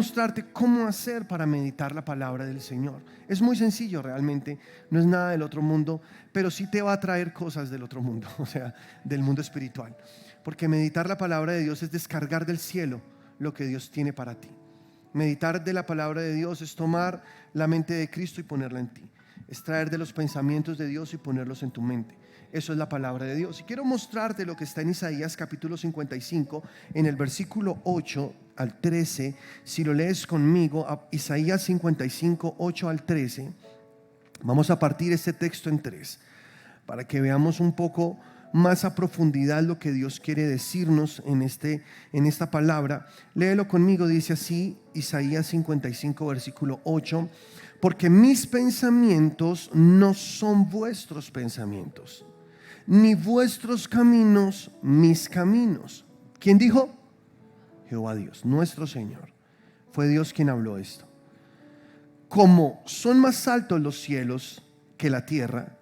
mostrarte cómo hacer para meditar la palabra del Señor. Es muy sencillo realmente, no es nada del otro mundo, pero sí te va a traer cosas del otro mundo, o sea, del mundo espiritual. Porque meditar la palabra de Dios es descargar del cielo lo que Dios tiene para ti. Meditar de la palabra de Dios es tomar la mente de Cristo y ponerla en ti. Es traer de los pensamientos de Dios y ponerlos en tu mente. Eso es la palabra de Dios. Y quiero mostrarte lo que está en Isaías capítulo 55, en el versículo 8 al 13. Si lo lees conmigo, a Isaías 55, 8 al 13. Vamos a partir este texto en tres, para que veamos un poco más a profundidad lo que Dios quiere decirnos en esta palabra. Léelo conmigo, dice así Isaías 55 versículo 8: porque mis pensamientos no son vuestros pensamientos, ni vuestros caminos mis caminos. ¿Quién dijo? Jehová Dios, nuestro Señor. Fue Dios quien habló esto. Como son más altos los cielos que la tierra,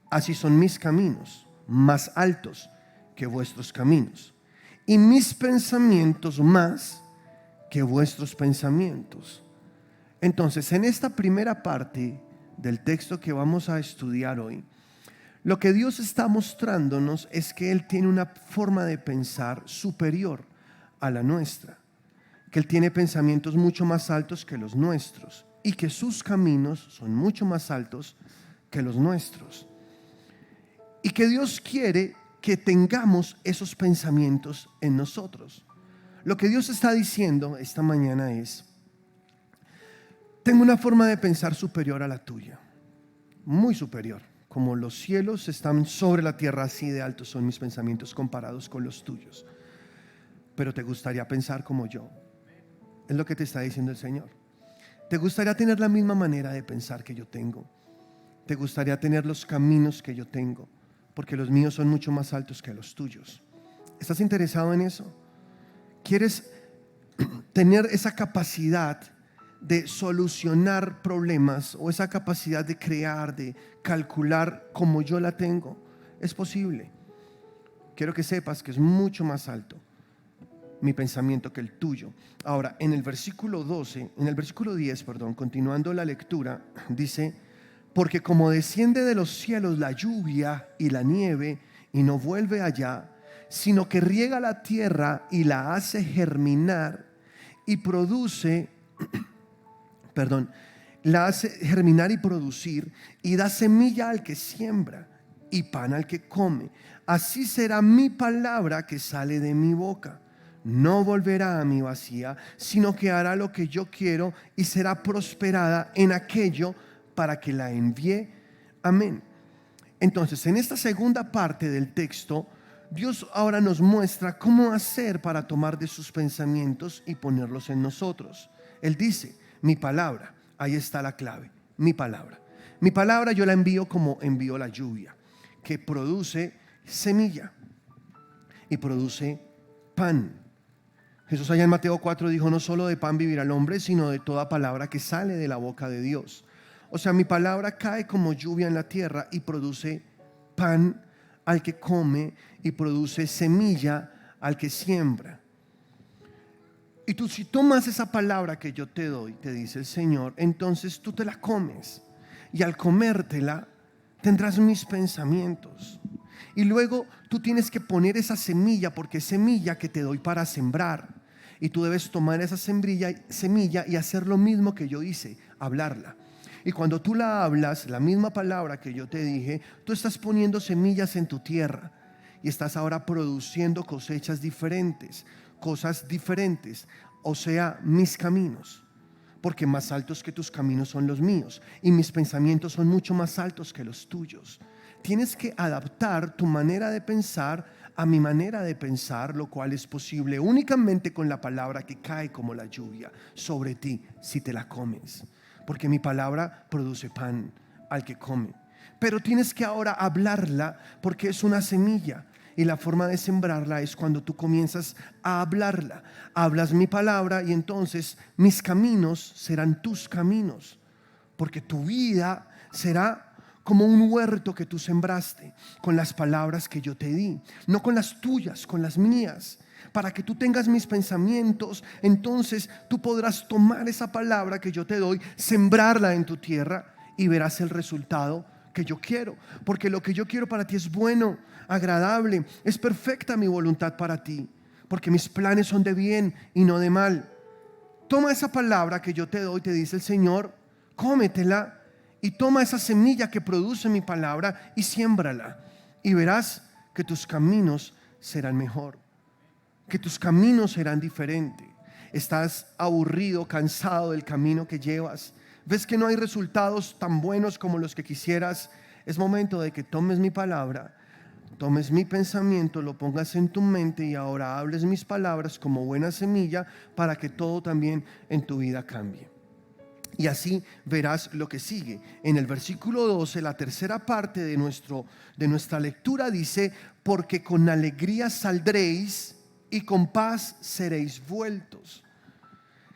así son mis caminos más altos que vuestros caminos, y mis pensamientos más que vuestros pensamientos. Entonces, en esta primera parte del texto que vamos a estudiar hoy, lo que Dios está mostrándonos es que Él tiene una forma de pensar superior a la nuestra, que Él tiene pensamientos mucho más altos que los nuestros y que sus caminos son mucho más altos que los nuestros. Y que Dios quiere que tengamos esos pensamientos en nosotros. Lo que Dios está diciendo esta mañana es: tengo una forma de pensar superior a la tuya, muy superior. Como los cielos están sobre la tierra, así de altos son mis pensamientos comparados con los tuyos. Pero te gustaría pensar como yo. Es lo que te está diciendo el Señor. Te gustaría tener la misma manera de pensar que yo tengo. Te gustaría tener los caminos que yo tengo, porque los míos son mucho más altos que los tuyos. ¿Estás interesado en eso? ¿Quieres tener esa capacidad de solucionar problemas o esa capacidad de crear, de calcular como yo la tengo? Es posible. Quiero que sepas que es mucho más alto mi pensamiento que el tuyo. Ahora, en el versículo 10, continuando la lectura, dice: porque como desciende de los cielos la lluvia y la nieve y no vuelve allá, sino que riega la tierra y la hace germinar y produce, la hace germinar y producir, y da semilla al que siembra y pan al que come, así será mi palabra que sale de mi boca. No volverá a mí vacía, sino que hará lo que yo quiero y será prosperada en aquello para que la envíe. Amén. Entonces, en esta segunda parte del texto, Dios ahora nos muestra cómo hacer para tomar de sus pensamientos y ponerlos en nosotros. Él dice: mi palabra, ahí está la clave, mi palabra. Mi palabra yo la envío como envío la lluvia, que produce semilla y produce pan. Jesús allá en Mateo 4 dijo: no solo de pan vivirá el hombre, sino de toda palabra que sale de la boca de Dios. O sea, mi palabra cae como lluvia en la tierra y produce pan al que come y produce semilla al que siembra. Y tú, si tomas esa palabra que yo te doy, te dice el Señor, entonces tú te la comes, y al comértela tendrás mis pensamientos. Y luego tú tienes que poner esa semilla, porque es semilla que te doy para sembrar. Y tú debes tomar esa semilla y hacer lo mismo que yo hice, hablarla. Y cuando tú la hablas, la misma palabra que yo te dije, tú estás poniendo semillas en tu tierra y estás ahora produciendo cosechas diferentes, cosas diferentes. O sea, mis caminos, porque más altos que tus caminos son los míos, y mis pensamientos son mucho más altos que los tuyos. Tienes que adaptar tu manera de pensar a mi manera de pensar, lo cual es posible únicamente con la palabra que cae como la lluvia sobre ti si te la comes. Porque mi palabra produce pan al que come. Pero tienes que ahora hablarla, porque es una semilla. Y la forma de sembrarla es cuando tú comienzas a hablarla. Hablas mi palabra y entonces mis caminos serán tus caminos. Porque tu vida será como un huerto que tú sembraste con las palabras que yo te di. No con las tuyas, con las mías. para que tú tengas mis pensamientos. Entonces tú podrás tomar esa palabra que yo te doy, sembrarla en tu tierra y verás el resultado que yo quiero. Porque lo que yo quiero para ti es bueno, agradable, es perfecta mi voluntad para ti. Porque mis planes son de bien y no de mal. Toma esa palabra que yo te doy, te dice el Señor, cómetela y toma esa semilla que produce mi palabra y siémbrala. Y verás que tus caminos serán mejor, que tus caminos serán diferentes. Estás aburrido, cansado del camino que llevas. Ves que no hay resultados tan buenos como los que quisieras. Es momento de que tomes mi palabra, tomes mi pensamiento, lo pongas en tu mente y ahora hables mis palabras como buena semilla para que todo también en tu vida cambie. Y así verás lo que sigue. En el versículo 12, la tercera parte de nuestra lectura dice: porque con alegría saldréis y con paz seréis vueltos.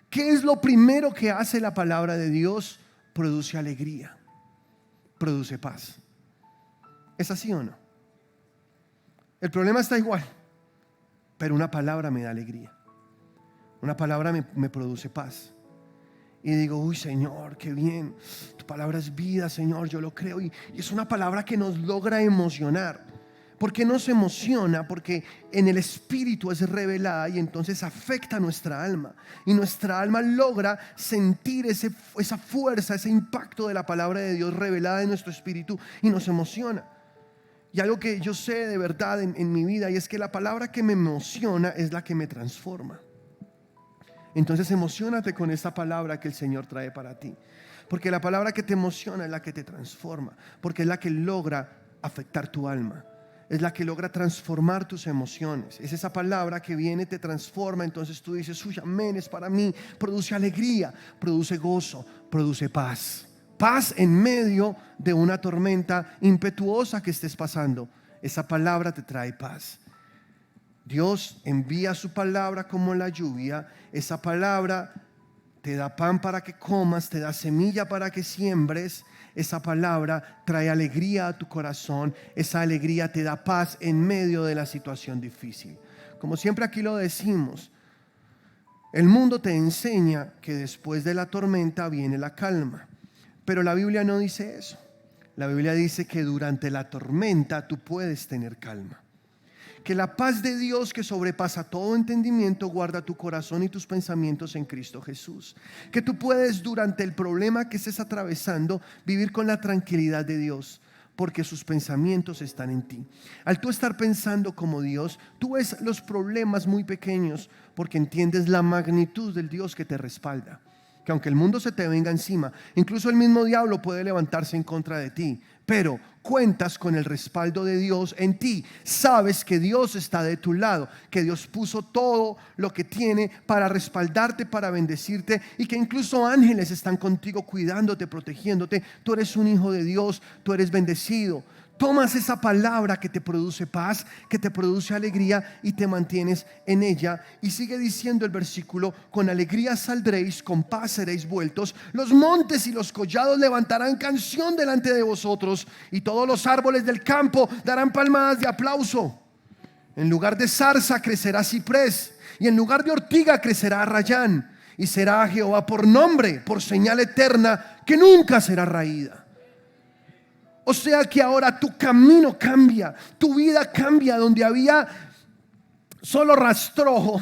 ¿Qué es lo primero que hace la palabra de Dios? Produce alegría, produce paz. ¿Es así o no? El problema está igual, pero una palabra me da alegría. Una palabra me produce paz. Y digo, uy Señor, qué bien, tu palabra es vida, Señor, yo lo creo. Y es una palabra que nos logra emocionar. ¿Por qué nos emociona? Porque en el espíritu es revelada y entonces afecta a nuestra alma. Y nuestra alma logra sentir esa fuerza, ese impacto de la palabra de Dios revelada en nuestro espíritu y nos emociona. Y algo que yo sé de verdad en mi vida, y es que la palabra que me emociona es la que me transforma. Entonces emociónate con esta palabra que el Señor trae para ti, porque la palabra que te emociona es la que te transforma, porque es la que logra afectar tu alma, es la que logra transformar tus emociones. Es esa palabra que viene, te transforma. Entonces tú dices, uy, amén, es para mí. Produce alegría, produce gozo, produce paz. Paz en medio de una tormenta impetuosa que estés pasando. Esa palabra te trae paz. Dios envía su palabra como la lluvia. Esa palabra te da pan para que comas, te da semilla para que siembres. Esa palabra trae alegría a tu corazón. Esa alegría te da paz en medio de la situación difícil. Como siempre aquí lo decimos, el mundo te enseña que después de la tormenta viene la calma. Pero la Biblia no dice eso. La Biblia dice que durante la tormenta tú puedes tener calma. Que la paz de Dios, que sobrepasa todo entendimiento, guarda tu corazón y tus pensamientos en Cristo Jesús. Que tú puedes, durante el problema que estés atravesando, vivir con la tranquilidad de Dios, porque sus pensamientos están en ti. Al tú estar pensando como Dios, tú ves los problemas muy pequeños, porque entiendes la magnitud del Dios que te respalda. Que aunque el mundo se te venga encima, incluso el mismo diablo puede levantarse en contra de ti, pero cuentas con el respaldo de Dios en ti. Sabes que Dios está de tu lado, que Dios puso todo lo que tiene para respaldarte, para bendecirte, y que incluso ángeles están contigo cuidándote, protegiéndote. Tú eres un hijo de Dios, tú eres bendecido. Tomas esa palabra que te produce paz, que te produce alegría, y te mantienes en ella. Y sigue diciendo el versículo: con alegría saldréis, con paz seréis vueltos. Los montes y los collados levantarán canción delante de vosotros, y todos los árboles del campo darán palmadas de aplauso. En lugar de zarza crecerá ciprés, y en lugar de ortiga crecerá arrayán. Y será a Jehová por nombre, por señal eterna, que nunca será raída. O sea que ahora tu camino cambia, tu vida cambia. Donde había solo rastrojo,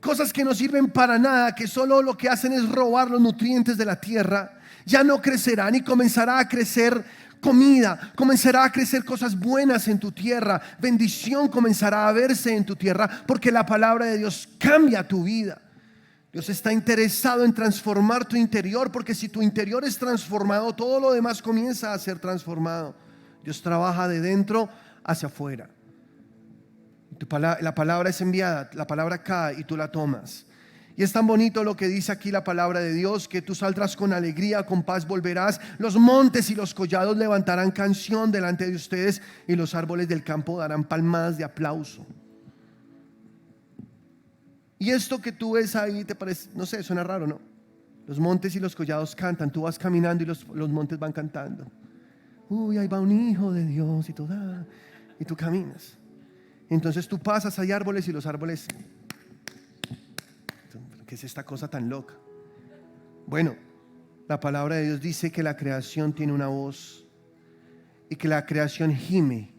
cosas que no sirven para nada, que solo lo que hacen es robar los nutrientes de la tierra, ya no crecerán, y comenzará a crecer comida, comenzará a crecer cosas buenas en tu tierra. Bendición comenzará a verse en tu tierra, porque la palabra de Dios cambia tu vida. Dios está interesado en transformar tu interior, porque si tu interior es transformado, todo lo demás comienza a ser transformado. Dios trabaja de dentro hacia afuera. La palabra es enviada, la palabra cae y tú la tomas. Y es tan bonito lo que dice aquí la palabra de Dios, que tú saldrás con alegría, con paz volverás. Los montes y los collados levantarán canción delante de ustedes, y los árboles del campo darán palmadas de aplauso. Y esto que tú ves ahí te parece, no sé, suena raro, ¿no? Los montes y los collados cantan, tú vas caminando y los montes van cantando. Uy, ahí va un hijo de Dios, y tú caminas. Entonces tú pasas, hay árboles y los árboles, ¿qué es esta cosa tan loca? Bueno, la palabra de Dios dice que la creación tiene una voz y que la creación gime,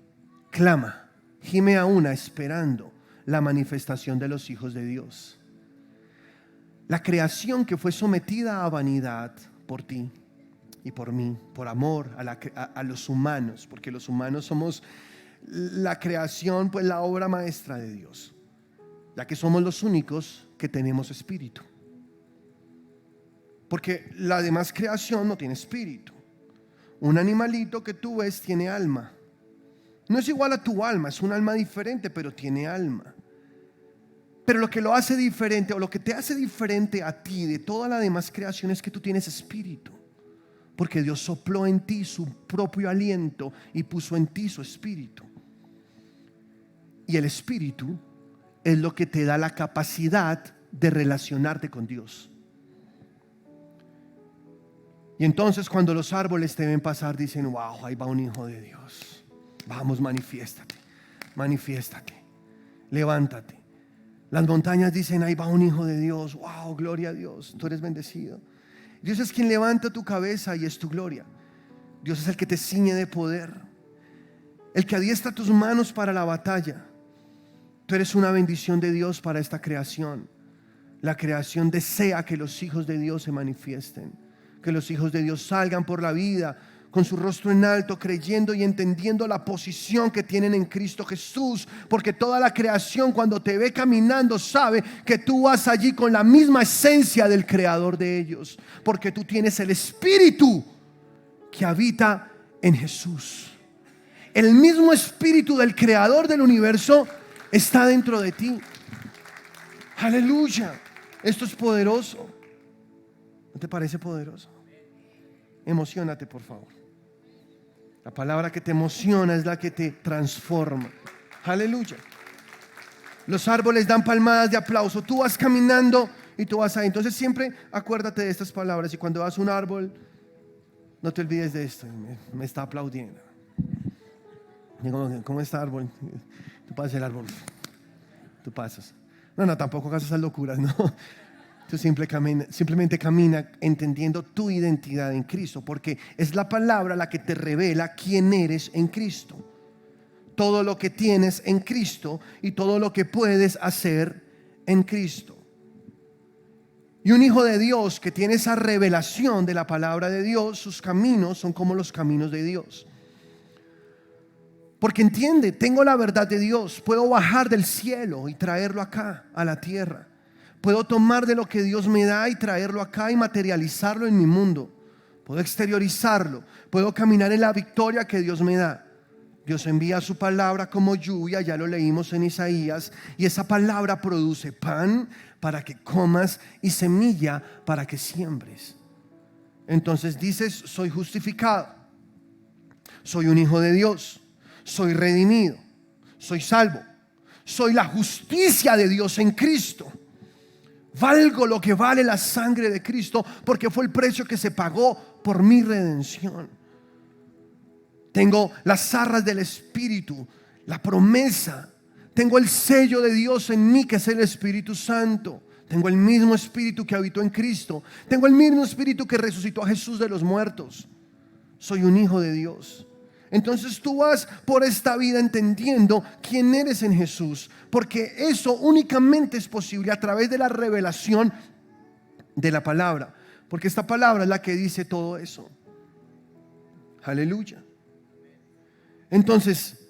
clama, gime a una esperando la manifestación de los hijos de Dios. La creación que fue sometida a vanidad por ti y por mí, por amor a los humanos, porque los humanos somos la creación, pues la obra maestra de Dios, ya que somos los únicos que tenemos espíritu. Porque la demás creación no tiene espíritu. Un animalito que tú ves tiene alma. No es igual a tu alma, es un alma diferente, pero tiene alma. Pero lo que lo hace diferente, o lo que te hace diferente a ti de toda la demás creación, es que tú tienes espíritu. Porque Dios sopló en ti su propio aliento y puso en ti su espíritu. Y el espíritu es lo que te da la capacidad de relacionarte con Dios. Y entonces cuando los árboles te ven pasar, dicen: wow, ahí va un hijo de Dios. Vamos, manifiéstate, manifiéstate, levántate. Las montañas dicen: ahí va un hijo de Dios. Wow, gloria a Dios, tú eres bendecido. Dios es quien levanta tu cabeza y es tu gloria. Dios es el que te ciñe de poder, el que adiestra tus manos para la batalla. Tú eres una bendición de Dios para esta creación. La creación desea que los hijos de Dios se manifiesten, que los hijos de Dios salgan por la vida con su rostro en alto, creyendo y entendiendo la posición que tienen en Cristo Jesús, porque toda la creación, cuando te ve caminando, sabe que tú vas allí con la misma esencia del creador de ellos, porque tú tienes el espíritu que habita en Jesús. El mismo espíritu del creador del universo está dentro de ti. Aleluya. Esto es poderoso. ¿No te parece poderoso? Emociónate, por favor. La palabra que te emociona es la que te transforma. Aleluya. Los árboles dan palmadas de aplauso. Tú vas caminando y tú vas ahí. Entonces siempre acuérdate de estas palabras. Y cuando vas a un árbol, no te olvides de esto. Me está aplaudiendo. ¿Cómo está el árbol? Tú pasas el árbol. Tú pasas. No, tampoco hagas esas locuras, no. Tú simplemente camina entendiendo tu identidad en Cristo, porque es la palabra la que te revela quién eres en Cristo. Todo lo que tienes en Cristo y todo lo que puedes hacer en Cristo. Y un hijo de Dios que tiene esa revelación de la palabra de Dios, sus caminos son como los caminos de Dios. Porque entiende, tengo la verdad de Dios, puedo bajar del cielo y traerlo acá, a la tierra. Puedo tomar de lo que Dios me da y traerlo acá y materializarlo en mi mundo. Puedo exteriorizarlo, puedo caminar en la victoria que Dios me da. Dios envía su palabra como lluvia, ya lo leímos en Isaías, y esa palabra produce pan para que comas y semilla para que siembres. Entonces dices: soy justificado, soy un hijo de Dios, soy redimido, soy salvo, soy la justicia de Dios en Cristo. Valgo lo que vale la sangre de Cristo, porque fue el precio que se pagó por mi redención. Tengo las arras del Espíritu, la promesa. Tengo el sello de Dios en mí, que es el Espíritu Santo. Tengo el mismo Espíritu que habitó en Cristo. Tengo el mismo Espíritu que resucitó a Jesús de los muertos. Soy un hijo de Dios. Entonces tú vas por esta vida entendiendo quién eres en Jesús, porque eso únicamente es posible a través de la revelación de la palabra, porque esta palabra es la que dice todo eso. Aleluya. Entonces,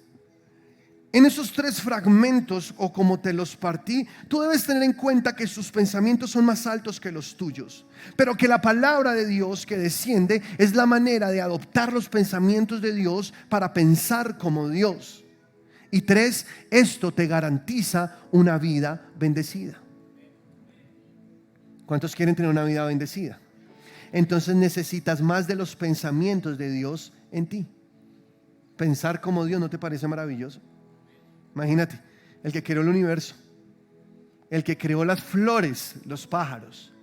en esos tres fragmentos, o como te los partí, tú debes tener en cuenta que sus pensamientos son más altos que los tuyos, pero que la palabra de Dios que desciende es la manera de adoptar los pensamientos de Dios para pensar como Dios. Y tres, esto te garantiza una vida bendecida. ¿Cuántos quieren tener una vida bendecida? Entonces necesitas más de los pensamientos de Dios en ti. Pensar como Dios, ¿no te parece maravilloso? Imagínate, el que creó el universo, el que creó las flores, los pájaros,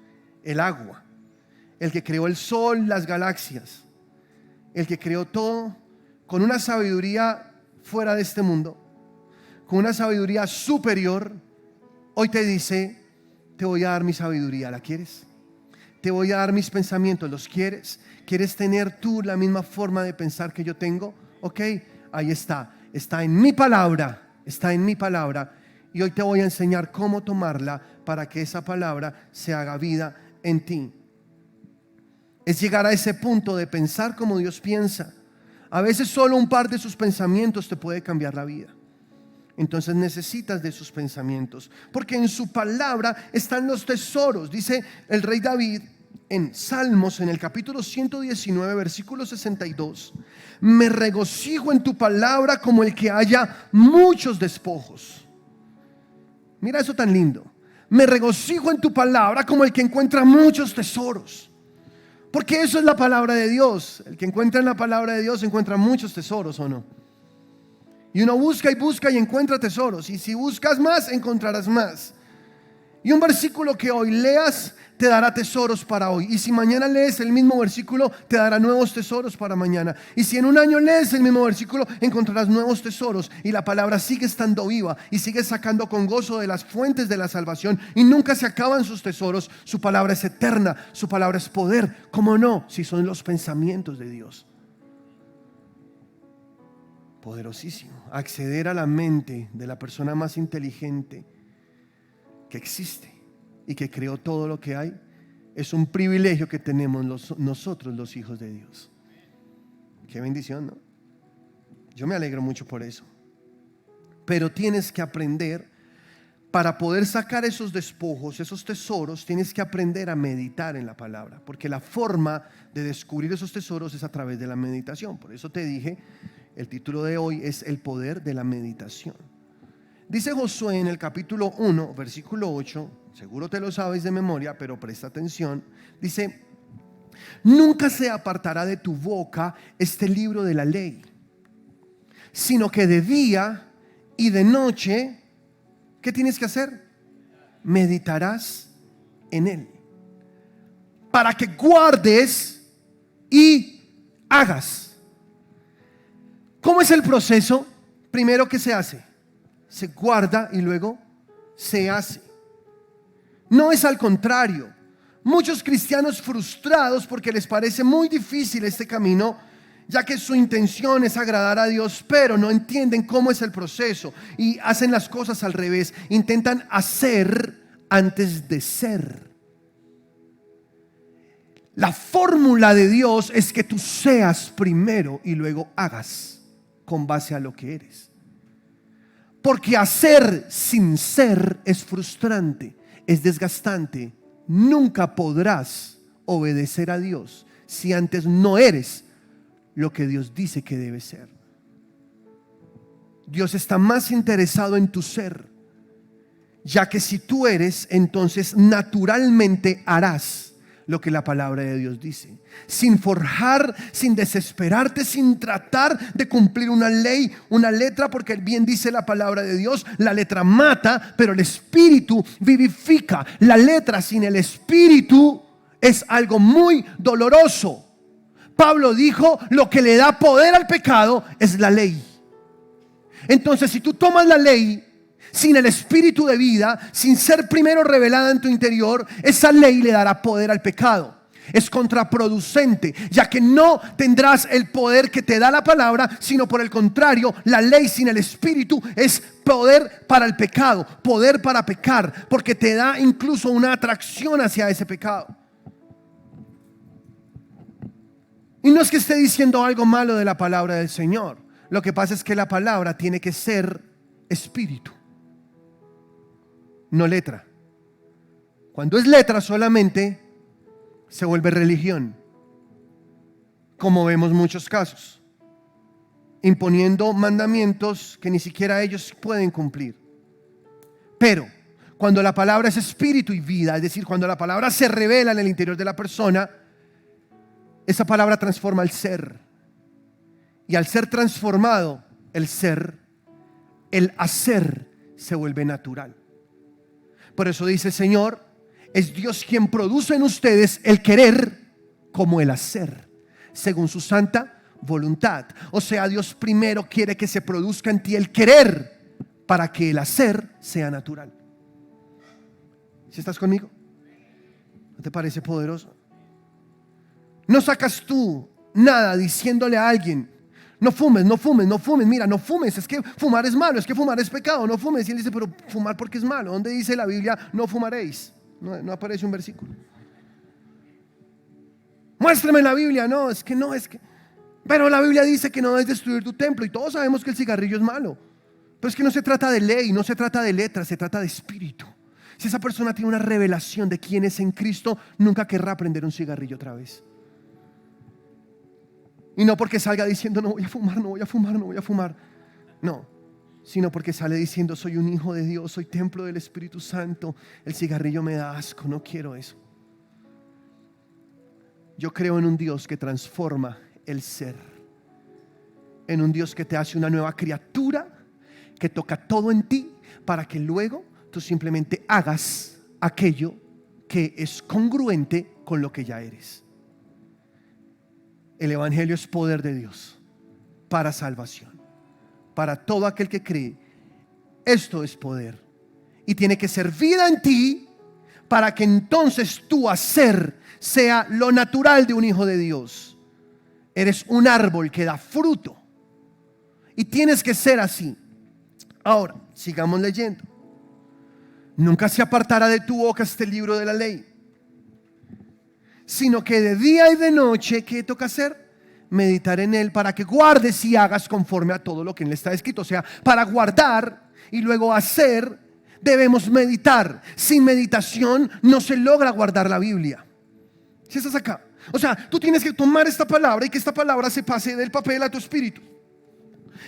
el agua, el que creó el sol, las galaxias, el que creó todo con una sabiduría fuera de este mundo, con una sabiduría superior, hoy te dice: te voy a dar mi sabiduría, ¿la quieres? Te voy a dar mis pensamientos, ¿los quieres? ¿Quieres tener tú la misma forma de pensar que yo tengo? Ok, ahí está en mi palabra, está en mi palabra. Y hoy te voy a enseñar cómo tomarla para que esa palabra se haga vida en ti. Es llegar a ese punto de pensar como Dios piensa. A veces solo un par de sus pensamientos te puede cambiar la vida. Entonces necesitas de sus pensamientos, porque en su palabra están los tesoros. Dice el rey David en Salmos, en el capítulo 119, versículo 62: me regocijo en tu palabra como el que haya muchos despojos. Mira eso tan lindo. Me regocijo en tu palabra como el que encuentra muchos tesoros. Porque eso es la palabra de Dios. El que encuentra en la palabra de Dios encuentra muchos tesoros, ¿o no? Y uno busca y busca y encuentra tesoros. Y si buscas más, encontrarás más. Y un versículo que hoy leas te dará tesoros para hoy. Y si mañana lees el mismo versículo, te dará nuevos tesoros para mañana. Y si en un año lees el mismo versículo, encontrarás nuevos tesoros. Y la palabra sigue estando viva y sigue sacando con gozo de las fuentes de la salvación. Y nunca se acaban sus tesoros. Su palabra es eterna, su palabra es poder. ¿Cómo no? Si son los pensamientos de Dios. Poderosísimo. Acceder a la mente de la persona más inteligente que existe y que creó todo lo que hay es un privilegio que tenemos nosotros, los hijos de Dios. Qué bendición, ¿no? Yo me alegro mucho por eso. Pero tienes que aprender, para poder sacar esos despojos, esos tesoros, tienes que aprender a meditar en la palabra, porque la forma de descubrir esos tesoros es a través de la meditación. Por eso te dije, el título de hoy es el poder de la meditación. Dice Josué en el capítulo 1, versículo 8, seguro te lo sabes de memoria, pero presta atención. Dice: nunca se apartará de tu boca este libro de la ley, sino que de día y de noche, ¿qué tienes que hacer? Meditarás en él, para que guardes y hagas. ¿Cómo es el proceso? Primero, ¿qué se hace? Se guarda y luego se hace. No es al contrario. Muchos cristianos frustrados porque les parece muy difícil este camino, ya que su intención es agradar a Dios, pero no entienden cómo es el proceso y hacen las cosas al revés. Intentan hacer antes de ser. La fórmula de Dios es que tú seas primero y luego hagas con base a lo que eres. Porque hacer sin ser es frustrante, es desgastante. Nunca podrás obedecer a Dios si antes no eres lo que Dios dice que debes ser. Dios está más interesado en tu ser, ya que si tú eres, entonces naturalmente harás lo que la palabra de Dios dice, sin forjar, sin desesperarte, sin tratar de cumplir una ley, una letra, porque bien dice la palabra de Dios: la letra mata, pero el espíritu vivifica. La letra sin el espíritu es algo muy doloroso. Pablo dijo: lo que le da poder al pecado es la ley. Entonces, si tú tomas la ley sin el espíritu de vida, sin ser primero revelada en tu interior, esa ley le dará poder al pecado. Es contraproducente, ya que no tendrás el poder que te da la palabra, sino por el contrario, la ley sin el espíritu es poder para el pecado, poder para pecar, porque te da incluso una atracción hacia ese pecado. Y no es que esté diciendo algo malo de la palabra del Señor. Lo que pasa es que la palabra tiene que ser espíritu, no letra. Cuando es letra solamente, se vuelve religión, como vemos muchos casos, imponiendo mandamientos que ni siquiera ellos pueden cumplir. Pero cuando la palabra es espíritu y vida, es decir, cuando la palabra se revela en el interior de la persona, esa palabra transforma el ser. Y al ser transformado el ser, el hacer se vuelve natural. Por eso dice el Señor: es Dios quien produce en ustedes el querer como el hacer, según su santa voluntad. O sea, Dios primero quiere que se produzca en ti el querer para que el hacer sea natural. ¿Sí estás conmigo? ¿No te parece poderoso? No sacas tú nada diciéndole a alguien: no fumes, no fumes, no fumes, mira, no fumes, es que fumar es malo, es que fumar es pecado, no fumes. Y él dice: pero fumar, ¿por qué es malo? ¿Dónde dice la Biblia no fumaréis? No aparece un versículo. Muéstrame la Biblia. No, es que no, es que... Pero la Biblia dice que no debes destruir tu templo, y todos sabemos que el cigarrillo es malo. Pero es que no se trata de ley, no se trata de letras, se trata de espíritu. Si esa persona tiene una revelación de quién es en Cristo, nunca querrá prender un cigarrillo otra vez. Y no porque salga diciendo: no voy a fumar, no voy a fumar, no voy a fumar. No, sino porque sale diciendo: soy un hijo de Dios, soy templo del Espíritu Santo. El cigarrillo me da asco, no quiero eso. Yo creo en un Dios que transforma el ser, en un Dios que te hace una nueva criatura, que toca todo en ti para que luego tú simplemente hagas aquello que es congruente con lo que ya eres. El Evangelio es poder de Dios para salvación, para todo aquel que cree. Esto es poder y tiene que ser vida en ti, para que entonces tu hacer sea lo natural de un hijo de Dios. Eres un árbol que da fruto y tienes que ser así. Ahora, sigamos leyendo. Nunca se apartará de tu boca este libro de la ley, sino que de día y de noche, ¿qué toca hacer? Meditar en él, para que guardes y hagas conforme a todo lo que en él está escrito. O sea, para guardar y luego hacer, debemos meditar. Sin meditación no se logra guardar la Biblia. ¿Sí estás acá? O sea, tú tienes que tomar esta palabra y que esta palabra se pase del papel a tu espíritu,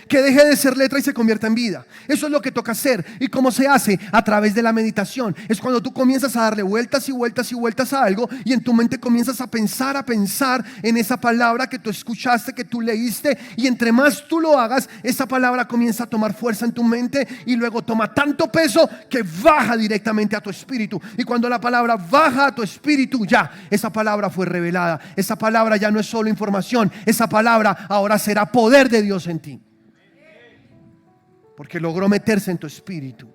que deje de ser letra y se convierta en vida. Eso es lo que toca hacer. ¿Y cómo se hace? A través de la meditación. Es cuando tú comienzas a darle vueltas y vueltas y vueltas a algo, y en tu mente comienzas a pensar en esa palabra que tú escuchaste, que tú leíste. Y entre más tú lo hagas, esa palabra comienza a tomar fuerza en tu mente, y luego toma tanto peso que baja directamente a tu espíritu. Y cuando la palabra baja a tu espíritu, ya esa palabra fue revelada. Esa palabra ya no es solo información. Esa palabra ahora será poder de Dios en ti, porque logró meterse en tu espíritu.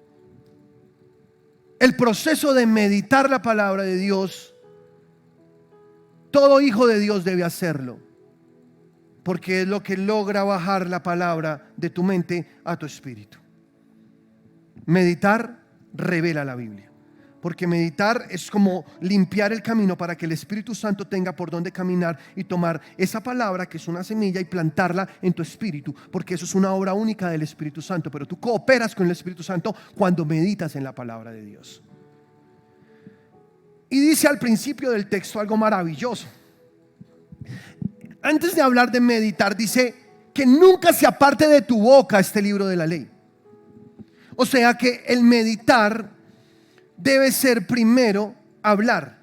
El proceso de meditar la palabra de Dios, todo hijo de Dios debe hacerlo, porque es lo que logra bajar la palabra de tu mente a tu espíritu. Meditar revela la Biblia, porque meditar es como limpiar el camino para que el Espíritu Santo tenga por dónde caminar y tomar esa palabra, que es una semilla, y plantarla en tu espíritu, porque eso es una obra única del Espíritu Santo. Pero tú cooperas con el Espíritu Santo cuando meditas en la palabra de Dios. Y dice al principio del texto algo maravilloso. Antes de hablar de meditar, dice que nunca se aparte de tu boca este libro de la ley. O sea que el meditar debe ser primero hablar.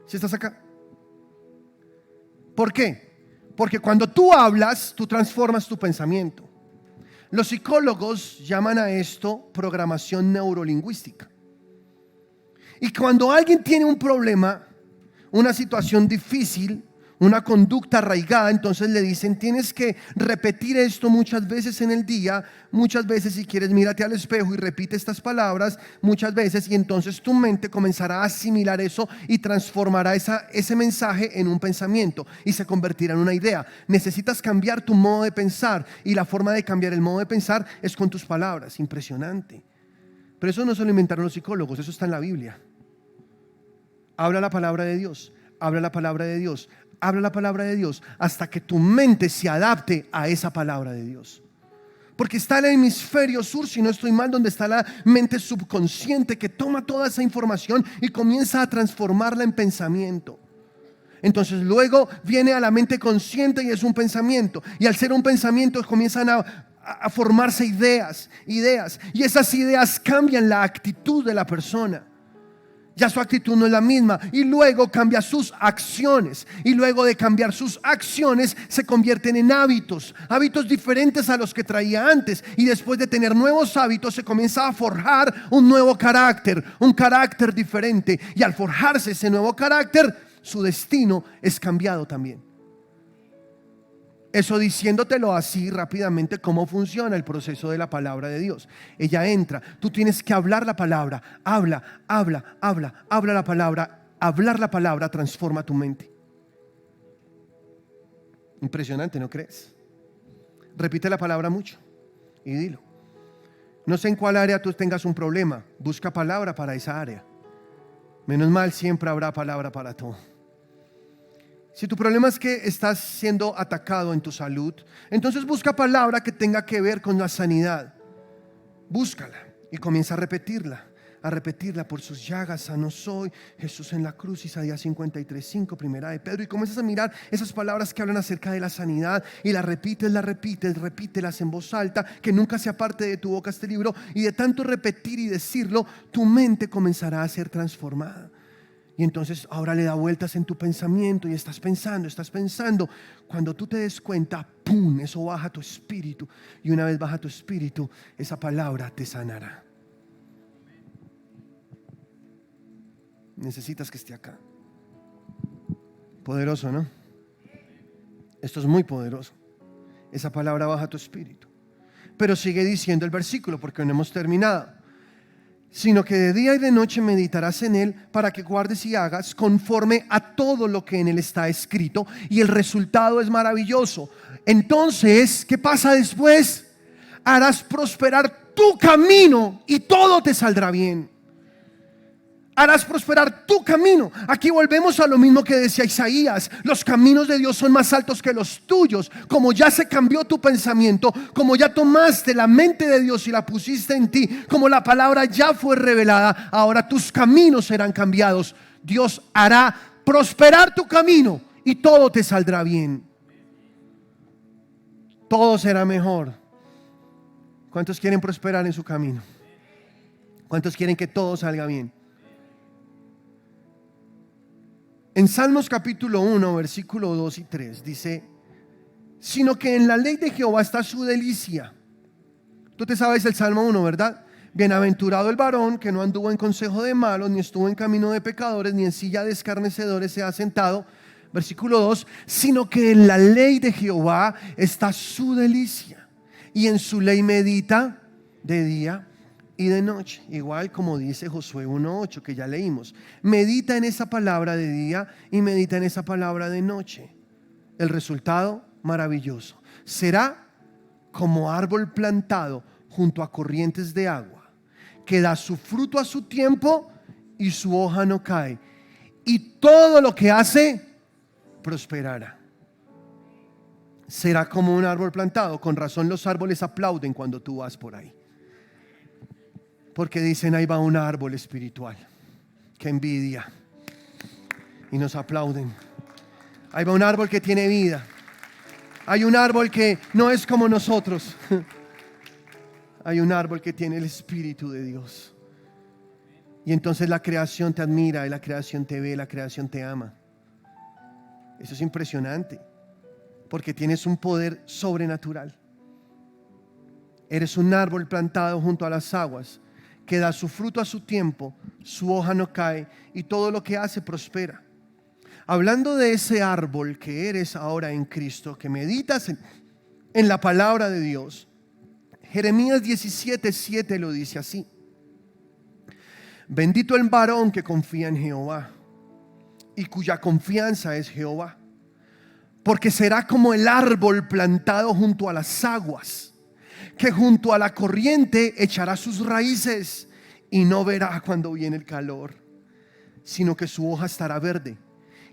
¿Sí estás acá? ¿Por qué? Porque cuando tú hablas, tú transformas tu pensamiento. Los psicólogos llaman a esto programación neurolingüística. Y cuando alguien tiene un problema, una situación difícil, una conducta arraigada, entonces le dicen: tienes que repetir esto muchas veces en el día. Muchas veces, si quieres, mírate al espejo y repite estas palabras muchas veces, y entonces tu mente comenzará a asimilar eso y transformará ese mensaje en un pensamiento y se convertirá en una idea. Necesitas cambiar tu modo de pensar, y la forma de cambiar el modo de pensar es con tus palabras. Impresionante. Pero eso no se lo inventaron los psicólogos, eso está en la Biblia. Habla la palabra de Dios, habla la palabra de Dios, habla la palabra de Dios, hasta que tu mente se adapte a esa palabra de Dios. Porque está el hemisferio sur, si no estoy mal, donde está la mente subconsciente, que toma toda esa información y comienza a transformarla en pensamiento. Entonces luego viene a la mente consciente y es un pensamiento, y al ser un pensamiento comienzan a formarse ideas, y esas ideas cambian la actitud de la persona. Ya su actitud no es la misma, y luego cambia sus acciones, y luego de cambiar sus acciones se convierten en hábitos diferentes a los que traía antes, y después de tener nuevos hábitos se comienza a forjar un nuevo carácter, un carácter diferente, y al forjarse ese nuevo carácter, su destino es cambiado también. Eso diciéndotelo así rápidamente, cómo funciona el proceso de la palabra de Dios. Ella entra, tú tienes que hablar la palabra, habla la palabra. Hablar la palabra transforma tu mente. Impresionante, ¿no crees? Repite la palabra mucho y dilo. No sé en cuál área tú tengas un problema, busca palabra para esa área. Menos mal, siempre habrá palabra para todo. Si tu problema es que estás siendo atacado en tu salud, entonces busca palabra que tenga que ver con la sanidad. Búscala y comienza a repetirla. Por sus llagas sano soy, Jesús en la cruz, Isaías 53:5, primera de Pedro, y comienzas a mirar esas palabras que hablan acerca de la sanidad y las repítelas en voz alta, que nunca se aparte de tu boca este libro, y de tanto repetir y decirlo, tu mente comenzará a ser transformada. Y entonces ahora le da vueltas en tu pensamiento y estás pensando. Cuando tú te des cuenta, ¡pum!, eso baja a tu espíritu, y una vez baja tu espíritu, esa palabra te sanará. Necesitas que esté acá. Poderoso, ¿no? Esto es muy poderoso. Esa palabra baja a tu espíritu. Pero sigue diciendo el versículo, porque no hemos terminado. Sino que de día y de noche meditarás en él, para que guardes y hagas conforme a todo lo que en él está escrito, y el resultado es maravilloso. Entonces, ¿qué pasa después? Harás prosperar tu camino y todo te saldrá bien. Harás prosperar tu camino. Aquí volvemos a lo mismo que decía Isaías. Los caminos de Dios son más altos que los tuyos. Como ya se cambió tu pensamiento, como ya tomaste la mente de Dios y la pusiste en ti, como la palabra ya fue revelada, ahora tus caminos serán cambiados. Dios hará prosperar tu camino y todo te saldrá bien. Todo será mejor. ¿Cuántos quieren prosperar en su camino? ¿Cuántos quieren que todo salga bien? En Salmos capítulo 1, versículo 2 y 3 dice: sino que en la ley de Jehová está su delicia. Tú te sabes el Salmo 1, ¿verdad? Bienaventurado el varón que no anduvo en consejo de malos, ni estuvo en camino de pecadores, ni en silla de escarnecedores se ha sentado. Versículo 2: sino que en la ley de Jehová está su delicia, y en su ley medita de día y de noche. Igual como dice Josué 1:8 que ya leímos. Medita en esa palabra de día y medita en esa palabra de noche. El resultado, maravilloso. Será como árbol plantado junto a corrientes de agua, que da su fruto a su tiempo y su hoja no cae, y todo lo que hace prosperará. Será como un árbol plantado. Con razón los árboles aplauden cuando tú vas por ahí, porque dicen: ahí va un árbol espiritual. Qué envidia. Y nos aplauden. Ahí va un árbol que tiene vida. Hay un árbol que no es como nosotros. Hay un árbol que tiene el Espíritu de Dios. Y entonces la creación te admira, y la creación te ve, la creación te ama. Eso es impresionante, porque tienes un poder sobrenatural. Eres un árbol plantado junto a las aguas, que da su fruto a su tiempo, su hoja no cae, y todo lo que hace prospera. Hablando de ese árbol que eres ahora en Cristo, que meditas en la palabra de Dios, Jeremías 17:7 lo dice así: bendito el varón que confía en Jehová y cuya confianza es Jehová, porque será como el árbol plantado junto a las aguas, que junto a la corriente echará sus raíces y no verá cuando viene el calor, sino que su hoja estará verde,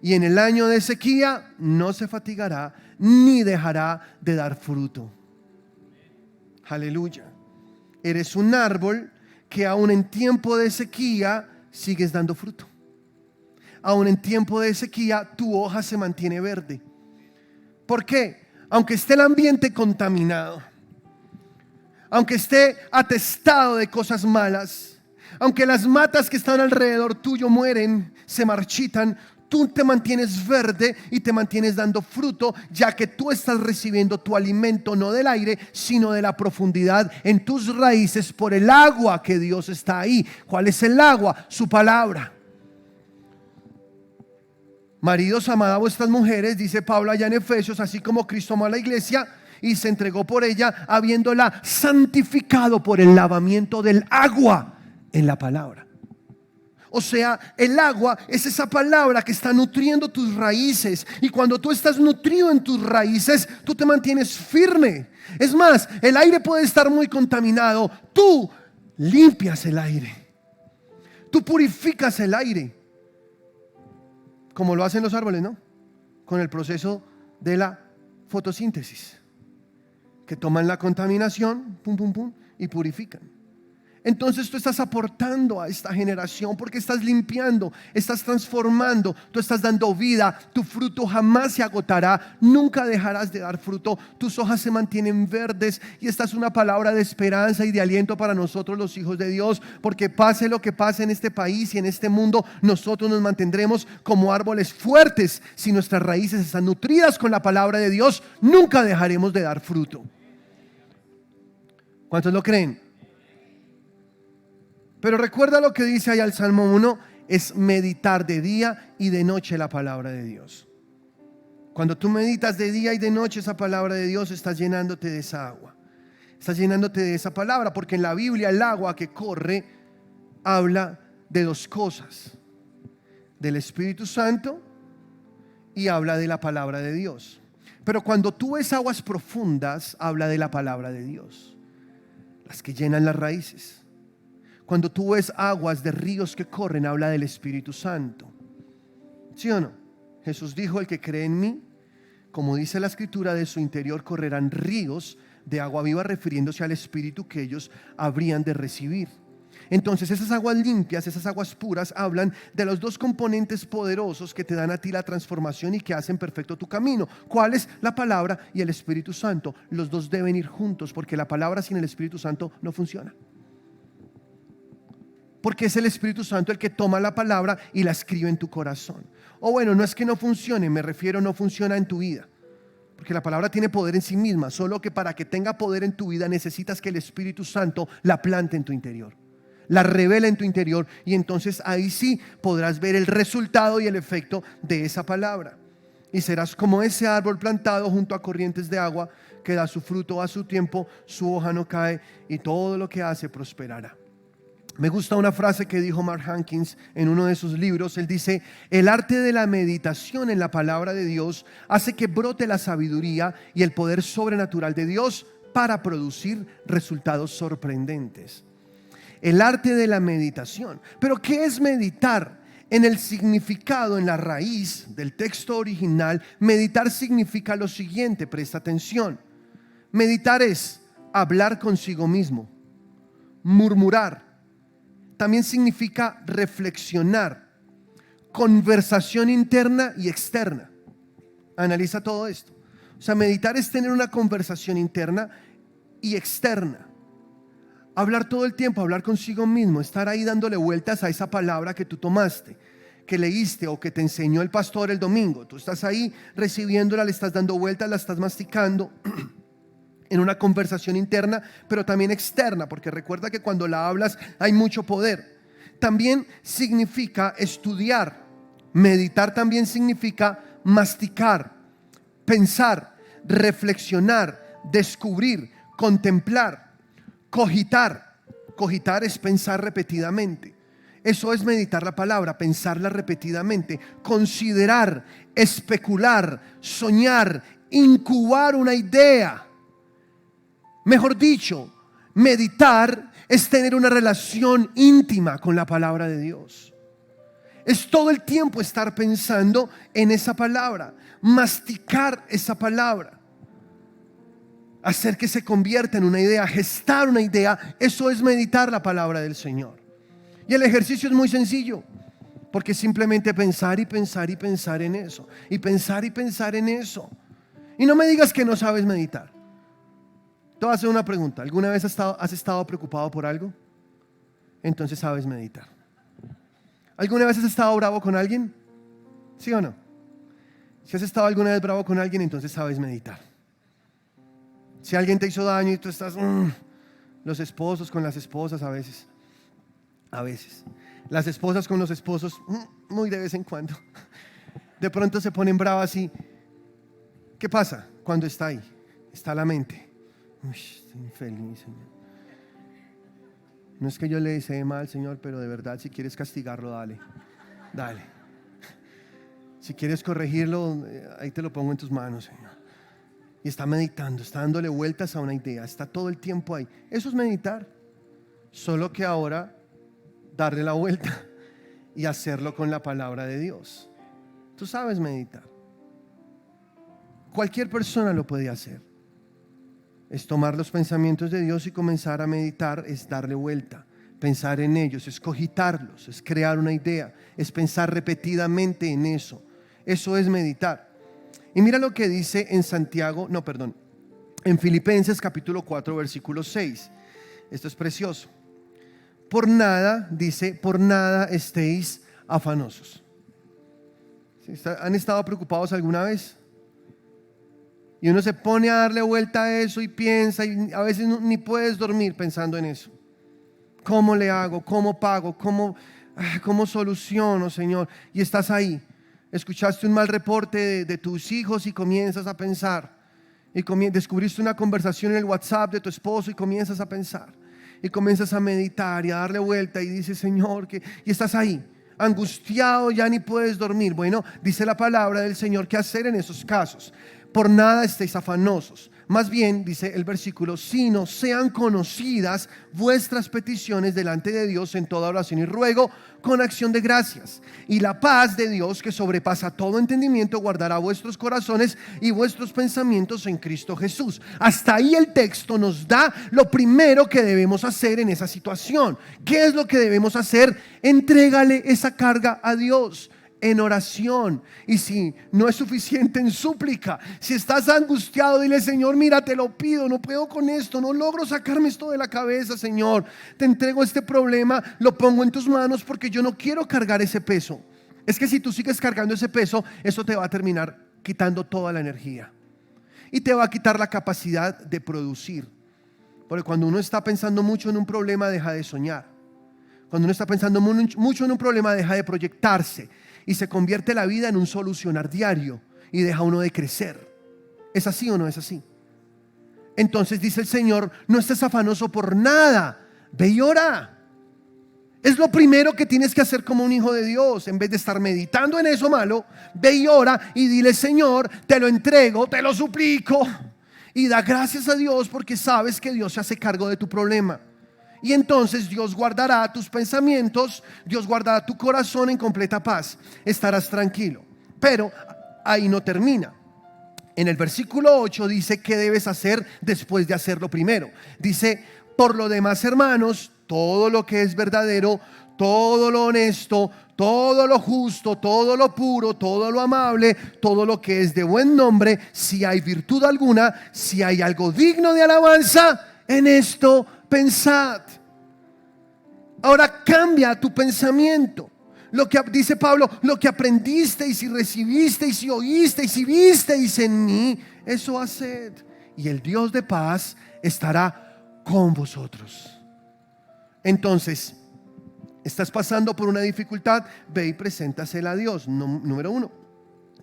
y en el año de sequía no se fatigará ni dejará de dar fruto. Aleluya. Eres un árbol que aún en tiempo de sequía sigues dando fruto. Aún en tiempo de sequía tu hoja se mantiene verde. ¿Por qué? Aunque esté el ambiente contaminado, aunque esté atestado de cosas malas, aunque las matas que están alrededor tuyo mueren, se marchitan, tú te mantienes verde y te mantienes dando fruto, ya que tú estás recibiendo tu alimento no del aire, sino de la profundidad en tus raíces por el agua que Dios está ahí. ¿Cuál es el agua? Su palabra. Maridos, amad a vuestras mujeres, dice Pablo allá en Efesios, así como Cristo amó a la iglesia y se entregó por ella, habiéndola santificado por el lavamiento del agua en la palabra. O sea, el agua es esa palabra que está nutriendo tus raíces. Y cuando tú estás nutrido en tus raíces, tú te mantienes firme. Es más, el aire puede estar muy contaminado. Tú limpias el aire. Tú purificas el aire. Como lo hacen los árboles, ¿no? Con el proceso de la fotosíntesis. Que toman la contaminación, pum, pum, pum, y purifican. Entonces tú estás aportando a esta generación porque estás limpiando, estás transformando, tú estás dando vida. Tu fruto jamás se agotará, nunca dejarás de dar fruto. Tus hojas se mantienen verdes y esta es una palabra de esperanza y de aliento para nosotros los hijos de Dios, porque pase lo que pase en este país y en este mundo, nosotros nos mantendremos como árboles fuertes. Si nuestras raíces están nutridas con la palabra de Dios, nunca dejaremos de dar fruto. ¿Cuántos lo creen? Pero recuerda lo que dice allá el Salmo 1, es meditar de día y de noche la palabra de Dios. Cuando tú meditas de día y de noche esa palabra de Dios, estás llenándote de esa agua. Estás llenándote de esa palabra, porque en la Biblia el agua que corre habla de dos cosas: del Espíritu Santo y habla de la palabra de Dios. Pero cuando tú ves aguas profundas, habla de la palabra de Dios, las que llenan las raíces. Cuando tú ves aguas de ríos que corren, habla del Espíritu Santo. ¿Sí o no? Jesús dijo: el que cree en mí, como dice la Escritura, de su interior correrán ríos de agua viva, refiriéndose al Espíritu que ellos habrían de recibir. Entonces esas aguas limpias, esas aguas puras, hablan de los dos componentes poderosos que te dan a ti la transformación y que hacen perfecto tu camino. ¿Cuál es? La palabra y el Espíritu Santo. Los dos deben ir juntos, porque la palabra sin el Espíritu Santo no funciona. Porque es el Espíritu Santo el que toma la palabra y la escribe en tu corazón. O bueno, no es que no funcione, me refiero no funciona en tu vida. Porque la palabra tiene poder en sí misma, solo que para que tenga poder en tu vida necesitas que el Espíritu Santo la plante en tu interior, la revela en tu interior, y entonces ahí sí podrás ver el resultado y el efecto de esa palabra. Y serás como ese árbol plantado junto a corrientes de agua que da su fruto a su tiempo, su hoja no cae y todo lo que hace prosperará. Me gusta una frase que dijo Mark Hankins en uno de sus libros. Él dice: el arte de la meditación en la palabra de Dios hace que brote la sabiduría y el poder sobrenatural de Dios para producir resultados sorprendentes. El arte de la meditación. ¿Pero qué es meditar? En el significado, en la raíz del texto original, meditar significa lo siguiente, presta atención. Meditar es hablar consigo mismo, murmurar. También significa reflexionar, conversación interna y externa. Analiza todo esto. O sea, meditar es tener una conversación interna y externa. Hablar todo el tiempo, hablar consigo mismo, estar ahí dándole vueltas a esa palabra que tú tomaste, que leíste o que te enseñó el pastor el domingo. Tú estás ahí recibiéndola, le estás dando vueltas, la estás masticando en una conversación interna, pero también externa, porque recuerda que cuando la hablas hay mucho poder. También significa estudiar. Meditar también significa masticar, pensar, reflexionar, descubrir, contemplar, cogitar. Cogitar es pensar repetidamente. Eso es meditar la palabra, pensarla repetidamente, considerar, especular, soñar, incubar una idea. Mejor dicho, meditar es tener una relación íntima con la palabra de Dios. Es todo el tiempo estar pensando en esa palabra, masticar esa palabra, hacer que se convierta en una idea, gestar una idea. Eso es meditar la palabra del Señor. Y el ejercicio es muy sencillo, porque es simplemente pensar y pensar y pensar en eso, y pensar y pensar en eso. Y no me digas que no sabes meditar. Te voy a hacer una pregunta. ¿Alguna vez has estado preocupado por algo? Entonces sabes meditar. ¿Alguna vez has estado bravo con alguien? ¿Sí o no? Si has estado alguna vez bravo con alguien, entonces sabes meditar. Si alguien te hizo daño y tú estás... los esposos con las esposas a veces. Las esposas con los esposos, muy de vez en cuando. de pronto se ponen bravas y ¿qué pasa cuando está ahí? Está la mente. Uy, estoy infeliz, Señor. No es que yo le desee mal, Señor, pero de verdad, si quieres castigarlo, dale. Si quieres corregirlo, ahí te lo pongo en tus manos, Señor. Y está meditando, está dándole vueltas a una idea, está todo el tiempo ahí. Eso es meditar. Solo que ahora darle la vuelta y hacerlo con la palabra de Dios. Tú sabes meditar. Cualquier persona lo puede hacer. Es tomar los pensamientos de Dios y comenzar a meditar, es darle vuelta, pensar en ellos, es cogitarlos, es crear una idea, es pensar repetidamente en eso. Eso es meditar. Y mira lo que dice en Filipenses capítulo 4 versículo 6. Esto es precioso. Por nada estéis afanosos. ¿Han estado preocupados alguna vez? Y uno se pone a darle vuelta a eso y piensa, y a veces ni puedes dormir pensando en eso. ¿Cómo le hago? ¿Cómo pago? ¿Cómo soluciono, Señor? Y estás ahí. Escuchaste un mal reporte de tus hijos y comienzas a pensar. Y descubriste una conversación en el WhatsApp de tu esposo y comienzas a pensar. Y comienzas a meditar y a darle vuelta y dices, Señor, y estás ahí, angustiado, ya ni puedes dormir. Bueno, dice la palabra del Señor, ¿qué hacer en esos casos? Por nada estéis afanosos. Más bien, dice el versículo, sino sean conocidas vuestras peticiones delante de Dios en toda oración y ruego con acción de gracias. Y la paz de Dios, que sobrepasa todo entendimiento, guardará vuestros corazones y vuestros pensamientos en Cristo Jesús. Hasta ahí el texto nos da lo primero que debemos hacer en esa situación. ¿Qué es lo que debemos hacer? Entrégale esa carga a Dios en oración, y si no es suficiente, en súplica. Si estás angustiado, dile, Señor, mira, te lo pido, no puedo con esto, no logro sacarme esto de la cabeza, Señor, te entrego este problema, lo pongo en tus manos porque yo no quiero cargar ese peso. Es que si tú sigues cargando ese peso, eso te va a terminar quitando toda la energía y te va a quitar la capacidad de producir, porque cuando uno está pensando mucho en un problema, deja de soñar. Cuando uno está pensando mucho en un problema, deja de proyectarse y se convierte la vida en un solucionar diario y deja uno de crecer. ¿Es así o no es así? Entonces dice el Señor, no estés afanoso por nada, ve y ora. Es lo primero que tienes que hacer como un hijo de Dios. En vez de estar meditando en eso malo, ve y ora y dile, Señor, te lo entrego, te lo suplico. Y da gracias a Dios porque sabes que Dios se hace cargo de tu problema. Y entonces Dios guardará tus pensamientos, Dios guardará tu corazón en completa paz. Estarás tranquilo. Pero ahí no termina. En el versículo 8 dice qué debes hacer después de hacerlo primero. Dice, por lo demás, hermanos, todo lo que es verdadero, todo lo honesto, todo lo justo, todo lo puro, todo lo amable, todo lo que es de buen nombre, si hay virtud alguna, si hay algo digno de alabanza, en esto pensad. Ahora cambia tu pensamiento. Lo que dice Pablo, lo que aprendisteis y recibisteis y oísteis y visteis en mí, eso haced, y el Dios de paz estará con vosotros. Entonces, estás pasando por una dificultad, ve y preséntasela a Dios. Número 1.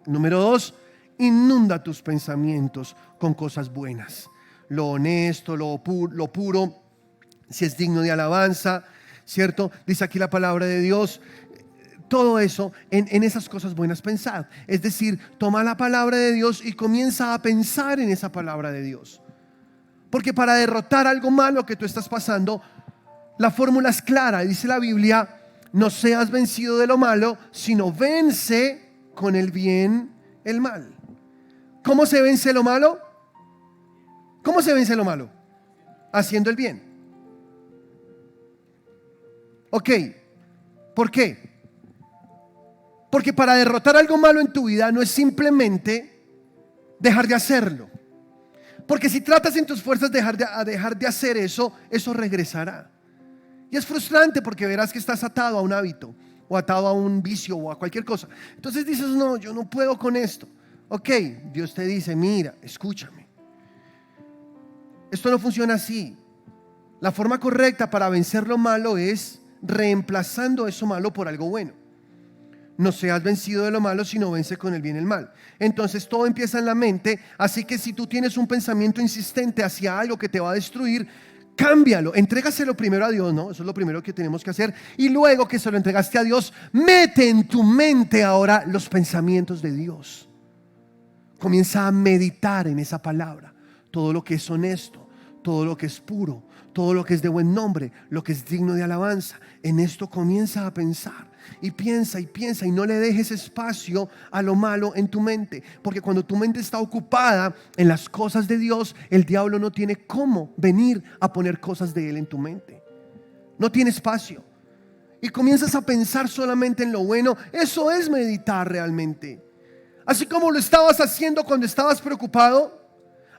Número 2, inunda tus pensamientos con cosas buenas. Lo honesto, lo puro, si es digno de alabanza, ¿cierto? Dice aquí la palabra de Dios. Todo eso, en esas cosas buenas pensad. Es decir, toma la palabra de Dios y comienza a pensar en esa palabra de Dios. Porque para derrotar algo malo que tú estás pasando, la fórmula es clara. Dice la Biblia, no seas vencido de lo malo, sino vence con el bien el mal. ¿Cómo se vence lo malo? ¿Cómo se vence lo malo? Haciendo el bien. Ok, ¿por qué? Porque para derrotar algo malo en tu vida no es simplemente dejar de hacerlo. Porque si tratas en tus fuerzas dejar de hacer eso, eso regresará. Y es frustrante porque verás que estás atado a un hábito, o atado a un vicio, o a cualquier cosa. Entonces dices, no, yo no puedo con esto. Ok, Dios te dice, mira, escúchame. Esto no funciona así. La forma correcta para vencer lo malo es reemplazando eso malo por algo bueno. No seas vencido de lo malo, sino vence con el bien el mal. Entonces todo empieza en la mente, así que si tú tienes un pensamiento insistente hacia algo que te va a destruir, cámbialo, entrégaselo primero a Dios, ¿no? Eso es lo primero que tenemos que hacer. Y luego que se lo entregaste a Dios, mete en tu mente ahora los pensamientos de Dios. Comienza a meditar en esa palabra. Todo lo que es honesto, todo lo que es puro, todo lo que es de buen nombre, lo que es digno de alabanza. En esto comienza a pensar. Y piensa y no le dejes espacio a lo malo en tu mente. Porque cuando tu mente está ocupada en las cosas de Dios, el diablo no tiene cómo venir a poner cosas de él en tu mente. No tiene espacio. Y comienzas a pensar solamente en lo bueno. Eso es meditar realmente. Así como lo estabas haciendo cuando estabas preocupado,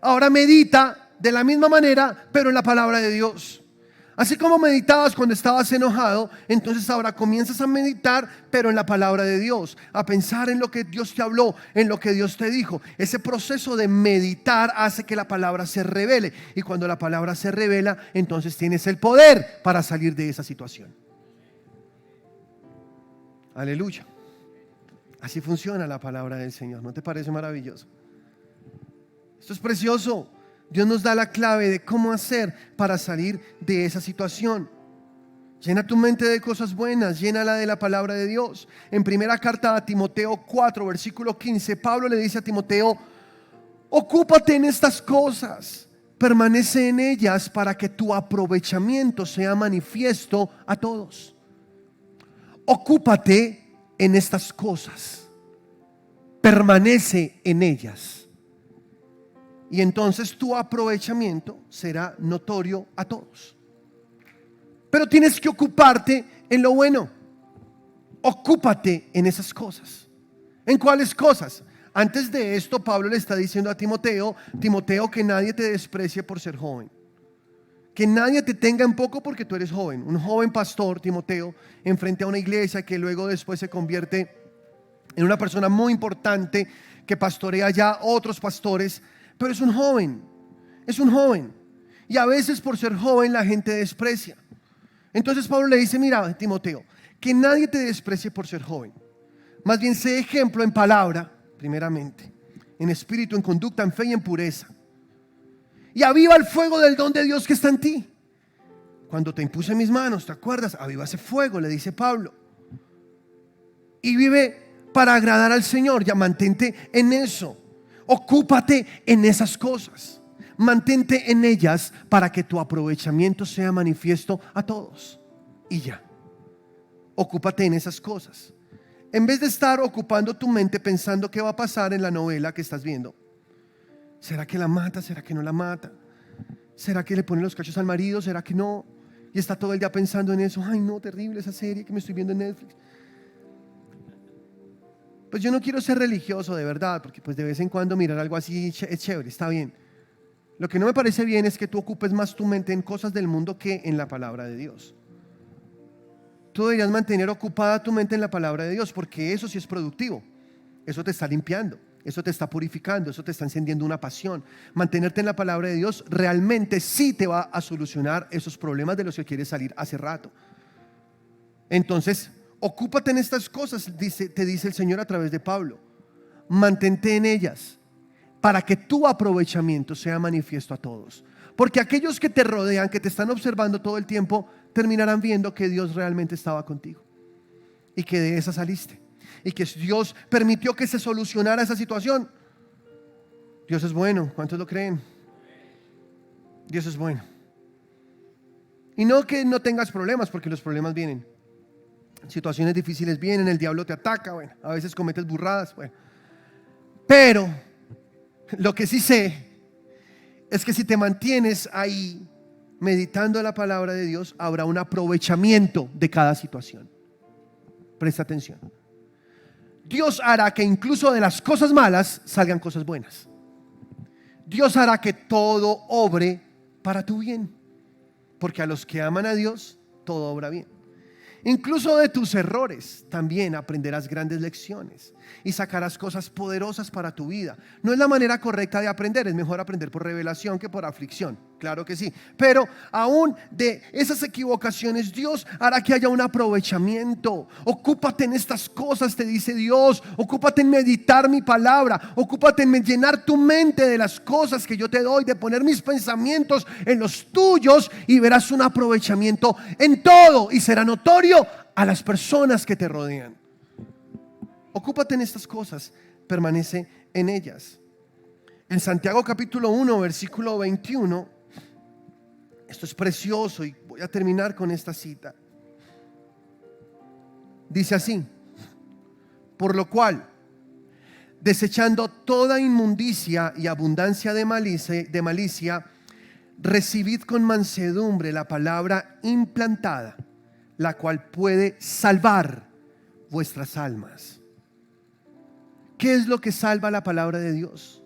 ahora medita de la misma manera, pero en la palabra de Dios. Así como meditabas cuando estabas enojado, entonces ahora comienzas a meditar, pero en la palabra de Dios, a pensar en lo que Dios te habló, en lo que Dios te dijo. Ese proceso de meditar hace que la palabra se revele, y cuando la palabra se revela, entonces tienes el poder para salir de esa situación. Aleluya. Así funciona la palabra del Señor. ¿No te parece maravilloso? Esto es precioso. Dios nos da la clave de cómo hacer para salir de esa situación. Llena tu mente de cosas buenas, llénala de la palabra de Dios. En primera carta a Timoteo 4, versículo 15, Pablo le dice a Timoteo: ocúpate en estas cosas, permanece en ellas para que tu aprovechamiento sea manifiesto a todos. Ocúpate en estas cosas, permanece en ellas. Y entonces tu aprovechamiento será notorio a todos. Pero tienes que ocuparte en lo bueno. Ocúpate en esas cosas. ¿En cuáles cosas? Antes de esto, Pablo le está diciendo a Timoteo: Timoteo, que nadie te desprecie por ser joven. Que nadie te tenga en poco porque tú eres joven. Un joven pastor, Timoteo, enfrente a una iglesia que luego después se convierte en una persona muy importante que pastorea ya otros pastores. Pero es un joven, y a veces por ser joven la gente desprecia. Entonces Pablo le dice: mira, Timoteo, que nadie te desprecie por ser joven. Más bien sé ejemplo en palabra, primeramente, en espíritu, en conducta, en fe y en pureza. Y aviva el fuego del don de Dios que está en ti. Cuando te impuse mis manos, ¿te acuerdas? Aviva ese fuego, le dice Pablo. Y vive para agradar al Señor. Ya mantente en eso. Ocúpate en esas cosas. Mantente en ellas para que tu aprovechamiento sea manifiesto a todos. Y ya. Ocúpate en esas cosas. En vez de estar ocupando tu mente pensando qué va a pasar en la novela que estás viendo. ¿Será que la mata? ¿Será que no la mata? ¿Será que le pone los cachos al marido? ¿Será que no? Y está todo el día pensando en eso. Ay, no, terrible esa serie que me estoy viendo en Netflix. Pues yo no quiero ser religioso de verdad, porque pues de vez en cuando mirar algo así es chévere, está bien. Lo que no me parece bien es que tú ocupes más tu mente en cosas del mundo que en la palabra de Dios. Tú deberías mantener ocupada tu mente en la palabra de Dios, porque eso sí es productivo. Eso te está limpiando, eso te está purificando, eso te está encendiendo una pasión. Mantenerte en la palabra de Dios realmente sí te va a solucionar esos problemas de los que quieres salir hace rato. Entonces, ocúpate en estas cosas, te dice el Señor a través de Pablo. Mantente en ellas para que tu aprovechamiento sea manifiesto a todos. Porque aquellos que te rodean, que te están observando todo el tiempo, terminarán viendo que Dios realmente estaba contigo y que de esa saliste y que Dios permitió que se solucionara esa situación. Dios es bueno. ¿Cuántos lo creen? Dios es bueno. Y no que no tengas problemas, porque los problemas vienen. Situaciones difíciles vienen, el diablo te ataca, bueno, a veces cometes burradas, bueno. Pero lo que sí sé es que si te mantienes ahí meditando en la palabra de Dios, habrá un aprovechamiento de cada situación. Presta atención. Dios hará que incluso de las cosas malas salgan cosas buenas. Dios hará que todo obre para tu bien, porque a los que aman a Dios todo obra bien. Incluso de tus errores también aprenderás grandes lecciones y sacarás cosas poderosas para tu vida. No es la manera correcta de aprender, es mejor aprender por revelación que por aflicción. claro que sí. Pero aún de esas equivocaciones, Dios hará que haya un aprovechamiento. Ocúpate en estas cosas, te dice Dios. Ocúpate en meditar mi palabra. Ocúpate en llenar tu mente de las cosas que yo te doy, de poner mis pensamientos en los tuyos, y verás un aprovechamiento en todo y será notorio a las personas que te rodean. Ocúpate en estas cosas, permanece en ellas. En Santiago capítulo 1, versículo 21, esto es precioso y voy a terminar con esta cita. Dice así: por lo cual, desechando toda inmundicia y abundancia de malicia, recibid con mansedumbre la palabra implantada, la cual puede salvar vuestras almas. ¿Qué es lo que salva la palabra de Dios?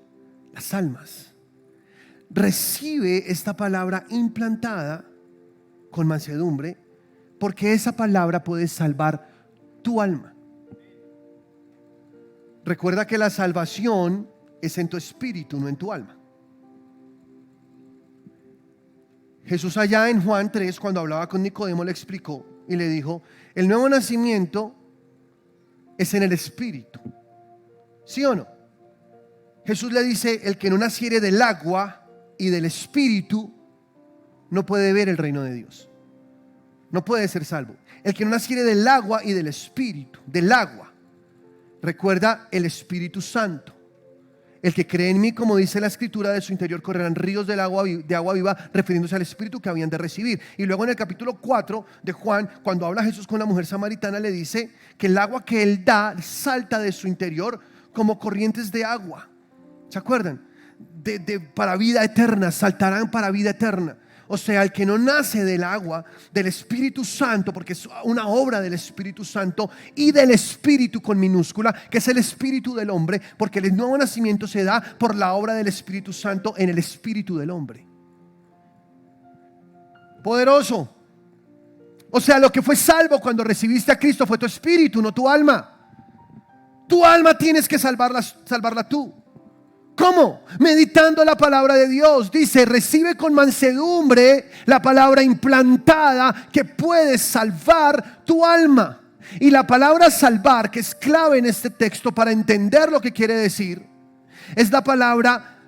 Las almas. Recibe esta palabra implantada con mansedumbre, porque esa palabra puede salvar tu alma. Recuerda que la salvación es en tu espíritu, no en tu alma. Jesús allá en Juan 3, cuando hablaba con Nicodemo, le explicó y le dijo: el nuevo nacimiento es en el espíritu. ¿Sí o no? Jesús le dice: el que no naciere del agua y del espíritu no puede ver el reino de Dios, no puede ser salvo. El que no naciere del agua y del espíritu, del agua, recuerda el Espíritu Santo. El que cree en mí, como dice la escritura, de su interior correrán ríos de agua viva, refiriéndose al Espíritu que habían de recibir. Y luego en el capítulo 4 de Juan, cuando habla Jesús con la mujer samaritana, le dice que el agua que él da salta de su interior como corrientes de agua. ¿Se acuerdan? Para vida eterna, saltarán para vida eterna. O sea, el que no nace del agua, del Espíritu Santo, porque es una obra del Espíritu Santo, y del Espíritu con minúscula, que es el Espíritu del hombre, porque el nuevo nacimiento se da por la obra del Espíritu Santo en el Espíritu del hombre. Poderoso. O sea, lo que fue salvo cuando recibiste a Cristo fue tu espíritu, no tu alma. Tu alma tienes que salvarla tú. ¿Cómo? Meditando la palabra de Dios. Dice: recibe con mansedumbre la palabra implantada que puede salvar tu alma. Y la palabra salvar, que es clave en este texto para entender lo que quiere decir, es la palabra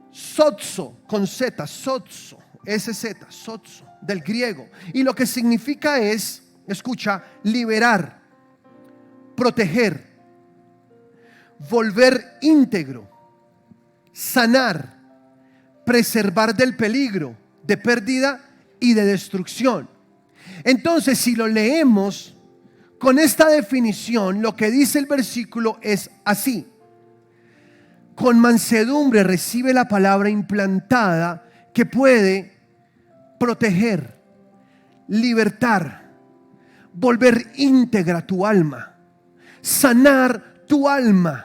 sozo, con Z, sozo, SZ, sozo, del griego. Y lo que significa es, escucha, liberar, proteger, volver íntegro, sanar, preservar del peligro, de pérdida y de destrucción. Entonces, si lo leemos con esta definición, lo que dice el versículo es así: con mansedumbre recibe la palabra implantada que puede proteger, libertar, volver íntegra tu alma, sanar tu alma,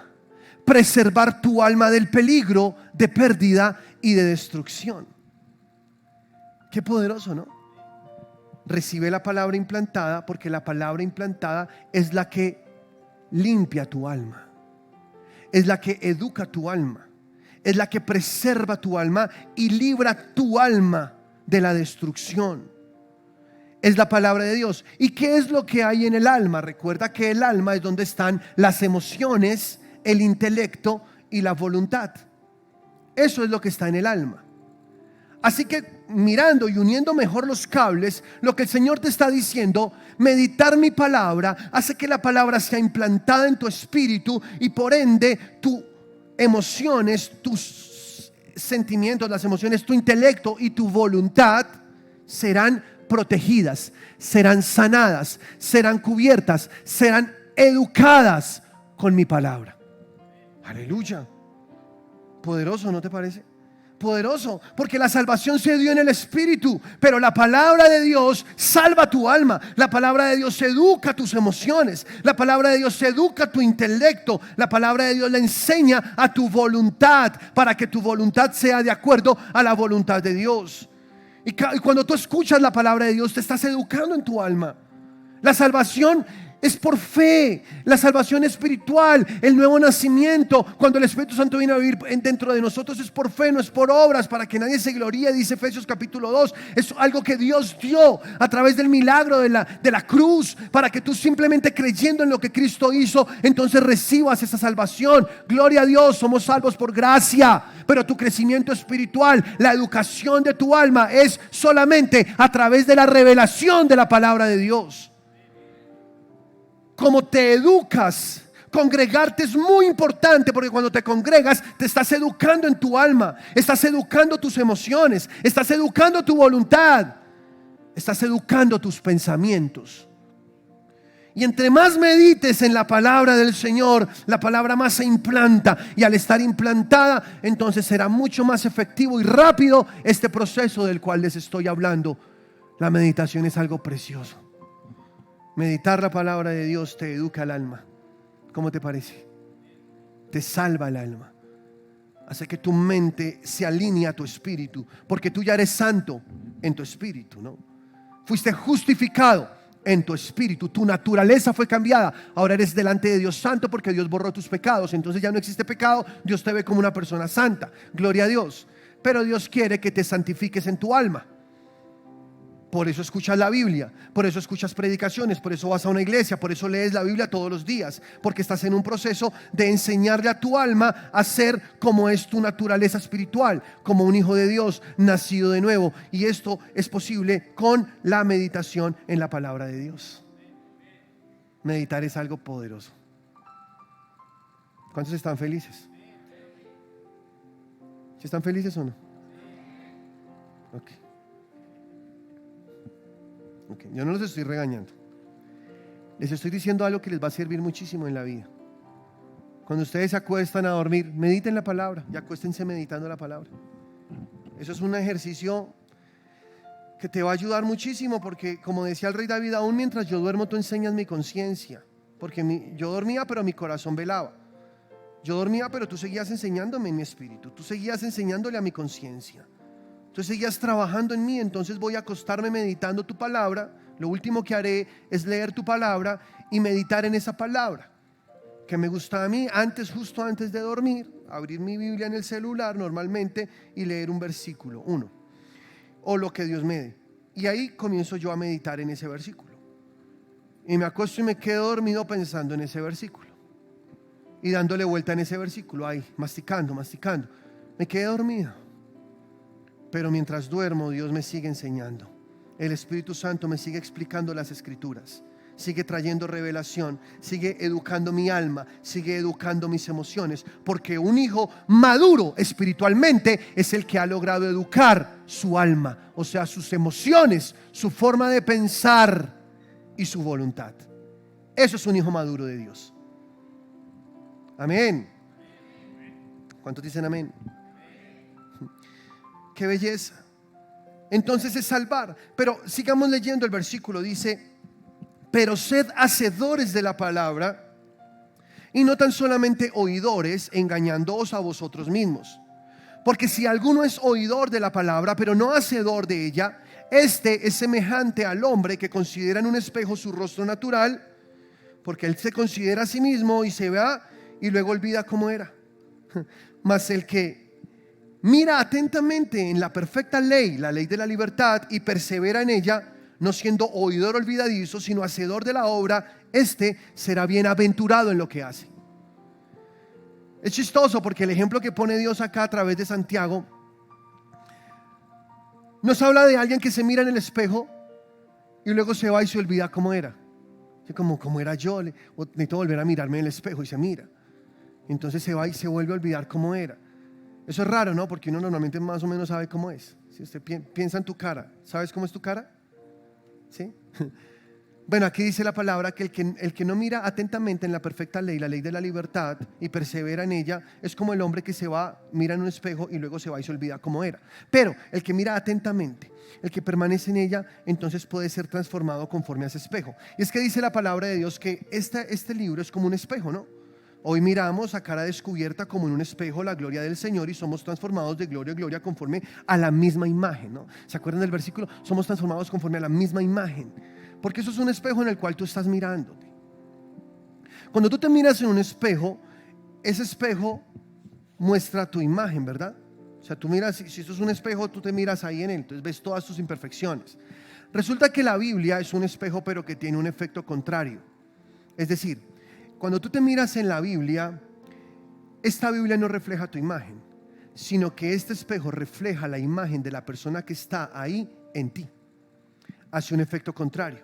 preservar tu alma del peligro, de pérdida y de destrucción. Qué poderoso, ¿no? Recibe la palabra implantada, porque la palabra implantada es la que limpia tu alma, es la que educa tu alma, es la que preserva tu alma y libra tu alma de la destrucción. Es la palabra de Dios. ¿Y qué es lo que hay en el alma? Recuerda que el alma es donde están las emociones, el intelecto y la voluntad. Eso es lo que está en el alma. Así que, mirando y uniendo mejor los cables, lo que el Señor te está diciendo: meditar mi palabra hace que la palabra sea implantada en tu espíritu, y por ende tus emociones, tus sentimientos, las emociones, tu intelecto y tu voluntad serán protegidas, serán sanadas, serán cubiertas, serán educadas con mi palabra. Aleluya. Poderoso, ¿no te parece? Poderoso, porque la salvación se dio en el espíritu, pero la palabra de Dios salva tu alma. La palabra de Dios educa tus emociones, la palabra de Dios educa tu intelecto, la palabra de Dios le enseña a tu voluntad, para que tu voluntad sea de acuerdo a la voluntad de Dios. Y cuando tú escuchas la palabra de Dios, te estás educando en tu alma. La salvación Es por fe, la salvación espiritual, el nuevo nacimiento. Cuando el Espíritu Santo viene a vivir dentro de nosotros es por fe, no es por obras, para que nadie se gloríe, dice Efesios capítulo 2. Es algo que Dios dio a través del milagro de la cruz, para que tú simplemente creyendo en lo que Cristo hizo, entonces recibas esa salvación. Gloria a Dios, somos salvos por gracia, pero tu crecimiento espiritual, la educación de tu alma es solamente a través de la revelación de la palabra de Dios. Como te educas, congregarte es muy importante, porque cuando te congregas te estás educando en tu alma, estás educando tus emociones, estás educando tu voluntad, estás educando tus pensamientos. Y entre más medites en la palabra del Señor, la palabra más se implanta, y al estar implantada, entonces será mucho más efectivo y rápido este proceso del cual les estoy hablando. La meditación es algo precioso. Meditar la palabra de Dios te educa el alma. ¿Cómo te parece? Te salva el alma. Hace que tu mente se alinee a tu espíritu, porque tú ya eres santo en tu espíritu, ¿no? Fuiste justificado en tu espíritu. Tu naturaleza fue cambiada. Ahora eres delante de Dios santo, porque Dios borró tus pecados. Entonces ya no existe pecado. Dios te ve como una persona santa. Gloria a Dios. Pero Dios quiere que te santifiques en tu alma. Por eso escuchas la Biblia, por eso escuchas predicaciones, por eso vas a una iglesia, por eso lees la Biblia todos los días, porque estás en un proceso de enseñarle a tu alma a ser como es tu naturaleza espiritual, como un hijo de Dios nacido de nuevo. Y esto es posible con la meditación en la palabra de Dios. Meditar es algo poderoso. ¿Cuántos están felices? ¿Sí están felices o no? Ok. Okay. Yo no los estoy regañando. Les estoy diciendo algo que les va a servir muchísimo en la vida. Cuando ustedes se acuestan a dormir, mediten la palabra y acuéstense meditando la palabra. Eso es un ejercicio que te va a ayudar muchísimo, porque como decía el rey David, aún mientras yo duermo tú enseñas mi conciencia. Porque yo dormía pero mi corazón velaba. Yo dormía pero tú seguías enseñándome en mi espíritu. Tú seguías enseñándole a mi conciencia. Tú seguías trabajando en mí. Entonces voy a acostarme meditando tu palabra. Lo último que haré es leer tu palabra y meditar en esa palabra, que me gusta a mí justo antes de dormir, abrir mi Biblia en el celular normalmente y leer un versículo, uno, o lo que Dios me dé. Y ahí comienzo yo a meditar en ese versículo. Y me acuesto y me quedo dormido pensando en ese versículo y dándole vuelta en ese versículo, ahí, masticando. Me quedé dormido. Pero mientras duermo, Dios me sigue enseñando. El Espíritu Santo me sigue explicando las Escrituras. Sigue trayendo revelación, sigue educando mi alma, sigue educando mis emociones. Porque un hijo maduro espiritualmente es el que ha logrado educar su alma, o sea, sus emociones, su forma de pensar y su voluntad. Eso es un hijo maduro de Dios. Amén. ¿Cuántos dicen amén? Qué belleza. Entonces es salvar. Pero sigamos leyendo el versículo. Dice: pero sed hacedores de la palabra y no tan solamente oidores, engañándoos a vosotros mismos. Porque si alguno es oidor de la palabra pero no hacedor de ella, este es semejante al hombre que considera en un espejo su rostro natural, porque él se considera a sí mismo y se ve y luego olvida cómo era. Mas el que mira atentamente en la perfecta ley, la ley de la libertad, y persevera en ella, no siendo oidor olvidadizo, sino hacedor de la obra, este será bienaventurado en lo que hace. Es chistoso porque el ejemplo que pone Dios acá a través de Santiago nos habla de alguien que se mira en el espejo y luego se va y se olvida cómo era. Como era yo, necesito volver a mirarme en el espejo, y se mira. Entonces se va y se vuelve a olvidar cómo era. Eso es raro, ¿no? Porque uno normalmente más o menos sabe cómo es. Si usted piensa en tu cara, ¿sabes cómo es tu cara? ¿Sí? Bueno, aquí dice la palabra que el que no mira atentamente en la perfecta ley, la ley de la libertad, y persevera en ella, es como el hombre que se va, mira en un espejo y luego se va y se olvida cómo era. Pero el que mira atentamente, el que permanece en ella, entonces puede ser transformado conforme a ese espejo. Y es que dice la palabra de Dios que este libro es como un espejo, ¿no? Hoy miramos a cara descubierta como en un espejo la gloria del Señor y somos transformados de gloria a gloria conforme a la misma imagen, ¿no? ¿Se acuerdan del versículo? Somos transformados conforme a la misma imagen, porque eso es un espejo en el cual tú estás mirándote. Cuando tú te miras en un espejo, ese espejo muestra tu imagen, ¿verdad? O sea, tú miras, si esto es un espejo, tú te miras ahí en él, entonces ves todas tus imperfecciones. Resulta que la Biblia es un espejo, pero que tiene un efecto contrario. Es decir, cuando tú te miras en la Biblia, esta Biblia no refleja tu imagen, sino que este espejo refleja la imagen de la persona que está ahí en ti. Hace un efecto contrario.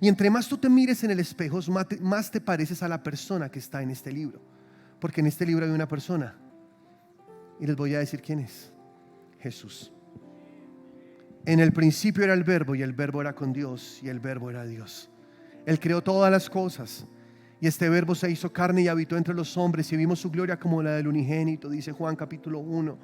Y entre más tú te mires en el espejo, más te pareces a la persona que está en este libro. Porque en este libro hay una persona. Y les voy a decir quién es. Jesús. En el principio era el Verbo, y el Verbo era con Dios, y el Verbo era Dios. Él creó todas las cosas, y este Verbo se hizo carne y habitó entre los hombres, y vimos su gloria como la del unigénito, dice Juan capítulo 1.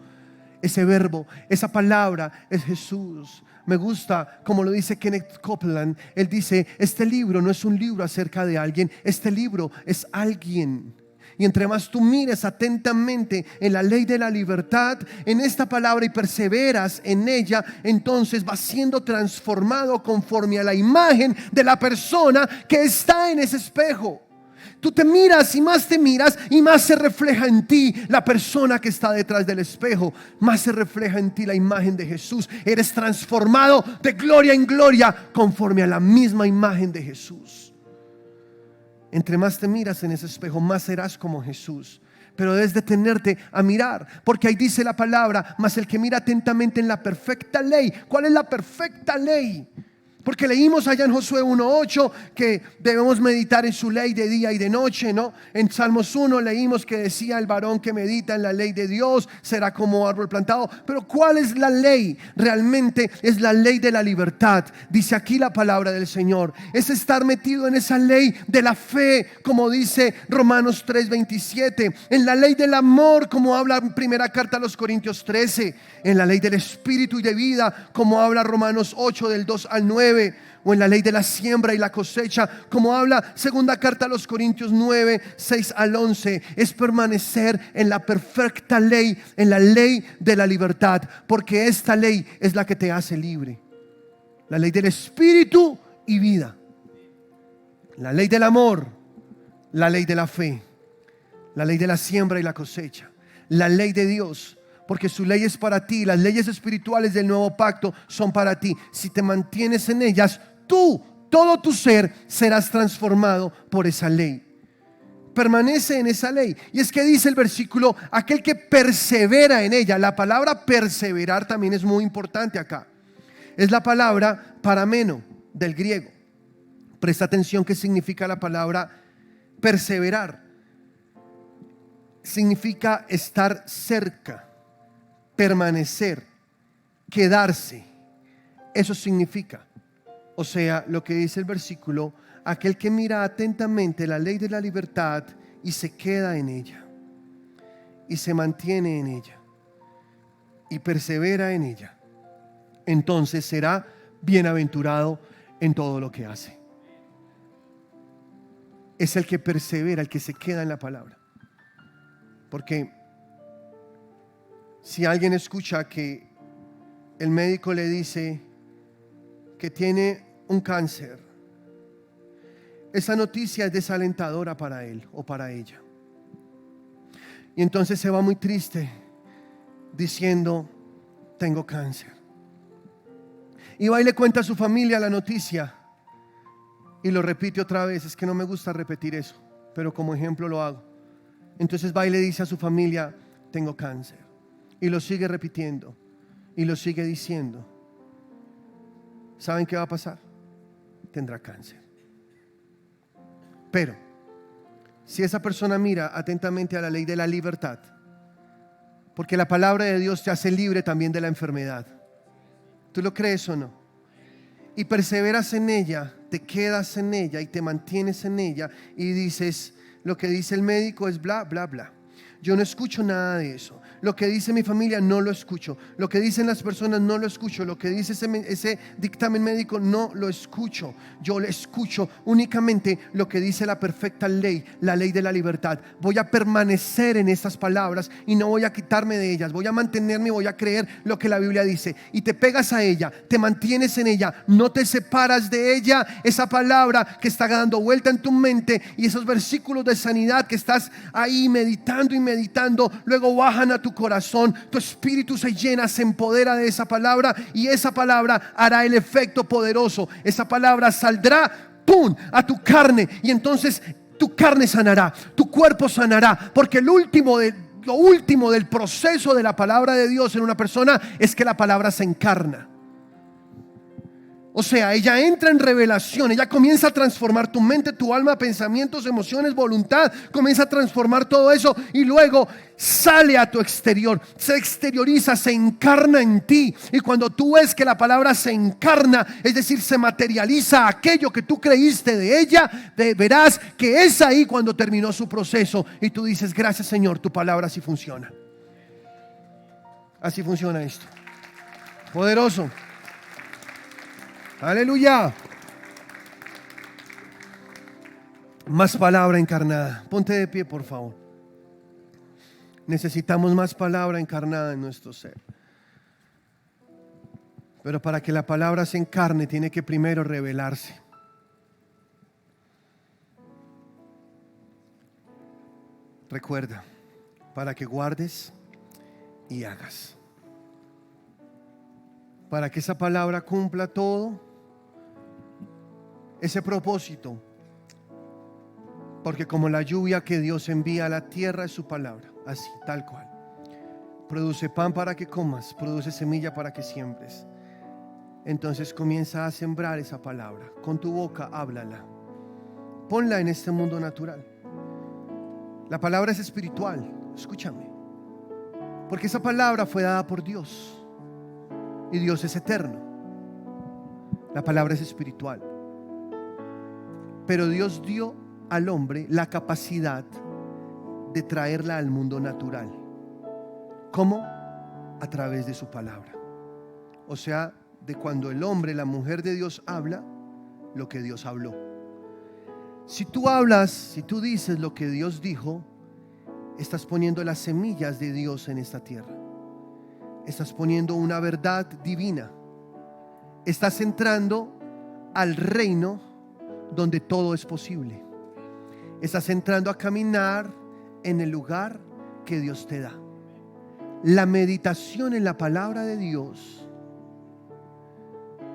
Ese Verbo, esa palabra es Jesús. Me gusta como lo dice Kenneth Copeland. Él dice, este libro no es un libro acerca de alguien, este libro es alguien. Y entre más tú mires atentamente en la ley de la libertad, en esta palabra, y perseveras en ella, entonces vas siendo transformado conforme a la imagen de la persona que está en ese espejo. Tú te miras y más se refleja en ti la persona que está detrás del espejo. Más se refleja en ti la imagen de Jesús. Eres transformado de gloria en gloria conforme a la misma imagen de Jesús. Entre más te miras en ese espejo, más serás como Jesús. Pero debes detenerte a mirar, porque ahí dice la palabra, mas el que mira atentamente en la perfecta ley. ¿Cuál es la perfecta ley? Porque leímos allá en Josué 1:8 que debemos meditar en su ley de día y de noche, ¿no? En Salmos 1 leímos que decía, el varón que medita en la ley de Dios será como árbol plantado. Pero ¿cuál es la ley? Realmente es la ley de la libertad. Dice aquí la palabra del Señor. Es estar metido en esa ley de la fe, como dice Romanos 3:27. En la ley del amor, como habla en primera carta a los Corintios 13. En la ley del espíritu y de vida, como habla Romanos 8 del 2 al 9. O en la ley de la siembra y la cosecha, como habla segunda carta a los Corintios 9, 6 al 11. Es permanecer en la perfecta ley, en la ley de la libertad, porque esta ley es la que te hace libre. La ley del espíritu y vida, la ley del amor, la ley de la fe, la ley de la siembra y la cosecha, la ley de Dios. Porque su ley es para ti. Las leyes espirituales del nuevo pacto son para ti. Si te mantienes en ellas, tú, todo tu ser, serás transformado por esa ley. Permanece en esa ley. Y es que dice el versículo, aquel que persevera en ella. La palabra perseverar también es muy importante acá. Es la palabra parameno del griego. Presta atención qué significa la palabra perseverar. Significa estar cerca, permanecer, quedarse. Eso significa. O sea, lo que dice el versículo, aquel que mira atentamente la ley de la libertad y se queda en ella, y se mantiene en ella, y persevera en ella, entonces será bienaventurado en todo lo que hace. Es el que persevera, el que se queda en la palabra. Porque si alguien escucha que el médico le dice que tiene un cáncer, esa noticia es desalentadora para él o para ella. Y entonces se va muy triste diciendo, tengo cáncer. Y va y le cuenta a su familia la noticia y lo repite otra vez. Es que no me gusta repetir eso, pero como ejemplo lo hago. Entonces va y le dice a su familia, tengo cáncer. Y lo sigue repitiendo y lo sigue diciendo. ¿Saben qué va a pasar? Tendrá cáncer. Pero si esa persona mira atentamente a la ley de la libertad, porque la palabra de Dios te hace libre también de la enfermedad. ¿Tú lo crees o no? Y perseveras en ella, te quedas en ella y te mantienes en ella y dices, lo que dice el médico es bla, bla, bla. Yo no escucho nada de eso. Lo que dice mi familia no lo escucho. Lo que dicen las personas no lo escucho. Lo que dice ese dictamen médico no lo escucho. Yo le escucho únicamente lo que dice la perfecta ley, la ley de la libertad. Voy a permanecer en estas palabras y no voy a quitarme de ellas. Voy a mantenerme y voy a creer lo que la Biblia dice. Y te pegas a ella, te mantienes en ella, no te separas de ella. Esa palabra que está dando vuelta en tu mente y esos versículos de sanidad que estás ahí meditando y meditando, luego bajan a tu corazón, tu espíritu se llena, se empodera de esa palabra y esa palabra hará el efecto poderoso. Esa palabra saldrá, ¡pum!, a tu carne y entonces tu carne sanará, tu cuerpo sanará, porque lo último del proceso de la palabra de Dios en una persona es que la palabra se encarna. O sea, ella entra en revelación, ella comienza a transformar tu mente, tu alma, pensamientos, emociones, voluntad, comienza a transformar todo eso y luego sale a tu exterior, se exterioriza, se encarna en ti. Y cuando tú ves que la palabra se encarna, es decir, se materializa aquello que tú creíste de ella, verás que es ahí cuando terminó su proceso y tú dices: gracias, Señor, tu palabra así funciona. Así funciona esto. Poderoso. Aleluya. Más palabra encarnada. Ponte de pie, por favor. Necesitamos más palabra encarnada en nuestro ser. Pero para que la palabra se encarne, tiene que primero revelarse. Recuerda, para que guardes y hagas. Para que esa palabra cumpla todo ese propósito. Porque como la lluvia que Dios envía a la tierra es su palabra, así, tal cual. Produce pan para que comas, produce semilla para que siembres. Entonces comienza a sembrar esa palabra. Con tu boca háblala. Ponla en este mundo natural. La palabra es espiritual, escúchame. Porque esa palabra fue dada por Dios. Y Dios es eterno. La palabra es espiritual. Pero Dios dio al hombre la capacidad de traerla al mundo natural. ¿Cómo? A través de su palabra. O sea, de cuando el hombre, la mujer de Dios habla lo que Dios habló. Si tú hablas, si tú dices lo que Dios dijo, estás poniendo las semillas de Dios en esta tierra. Estás poniendo una verdad divina. Estás entrando al reino donde todo es posible. Estás entrando a caminar en el lugar que Dios te da. La meditación en la palabra de Dios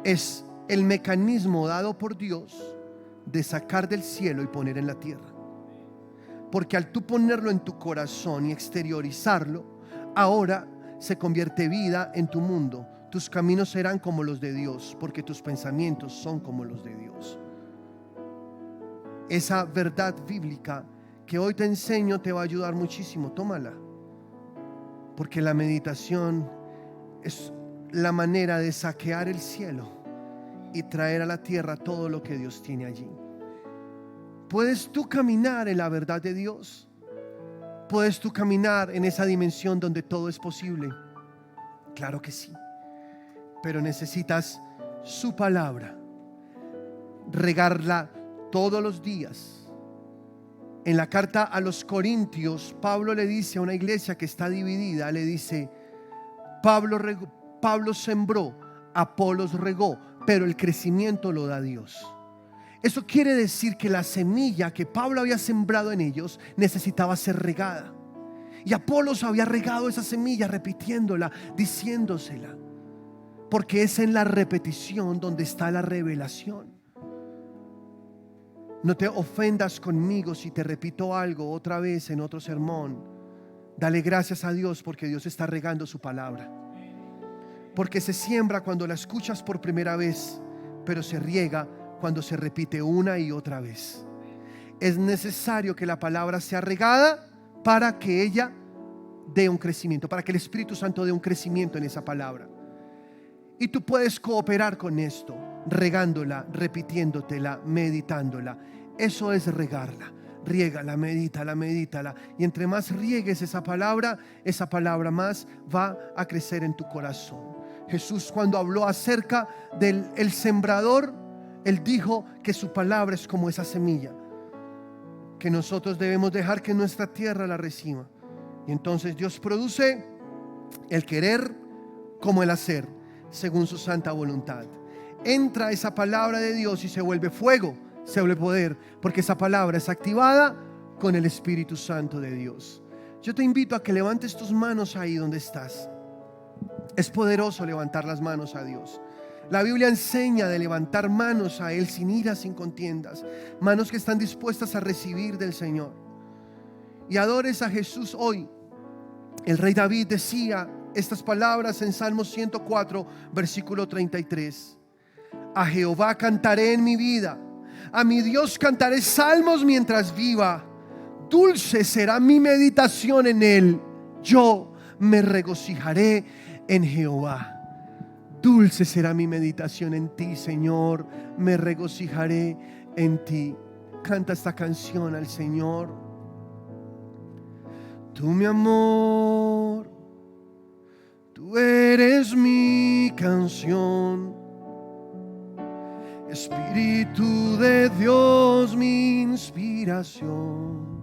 es el mecanismo dado por Dios de sacar del cielo y poner en la tierra. Porque al tú ponerlo en tu corazón y exteriorizarlo, ahora se convierte vida en tu mundo. Tus caminos serán como los de Dios, porque tus pensamientos son como los de Dios. Esa verdad bíblica que hoy te enseño te va a ayudar muchísimo. Tómala, porque la meditación es la manera de saquear el cielo y traer a la tierra todo lo que Dios tiene allí. ¿Puedes tú caminar en la verdad de Dios? ¿Puedes tú caminar en esa dimensión donde todo es posible? Claro que sí. Pero necesitas su palabra, regarla todos los días. En la carta a los Corintios, Pablo le dice a una iglesia que está dividida, le dice: Pablo sembró, Apolos regó, pero el crecimiento lo da Dios. Eso quiere decir que la semilla que Pablo había sembrado en ellos necesitaba ser regada. Y Apolos había regado esa semilla, repitiéndola, diciéndosela. Porque es en la repetición donde está la revelación. No te ofendas conmigo si te repito algo otra vez en otro sermón. Dale gracias a Dios porque Dios está regando su palabra. Porque se siembra cuando la escuchas por primera vez, pero se riega cuando se repite una y otra vez. Es necesario que la palabra sea regada para que ella dé un crecimiento, para que el Espíritu Santo dé un crecimiento en esa palabra. Y tú puedes cooperar con esto, regándola, repitiéndotela, meditándola. Eso es regarla. riégala, medítala, medítala. Y entre más riegues esa palabra más va a crecer en tu corazón. Jesús, cuando habló acerca del sembrador, Él dijo que su palabra es como esa semilla que nosotros debemos dejar que nuestra tierra la reciba. Y entonces Dios produce el querer como el hacer, según su santa voluntad. Entra esa palabra de Dios y se vuelve fuego, se vuelve poder, porque esa palabra es activada con el Espíritu Santo de Dios. Yo te invito a que levantes tus manos ahí donde estás. Es poderoso levantar las manos a Dios. La Biblia enseña de levantar manos a Él sin ira, sin contiendas, manos que están dispuestas a recibir del Señor. Y adores a Jesús hoy. El rey David decía estas palabras en Salmo 104, versículo 33. A Jehová cantaré en mi vida, a mi Dios cantaré salmos mientras viva. Dulce será mi meditación en Él, yo me regocijaré en Jehová. Dulce será mi meditación en ti, Señor, me regocijaré en ti. Canta esta canción al Señor. Tú, mi amor, tú eres mi canción, Espíritu de Dios, mi inspiración,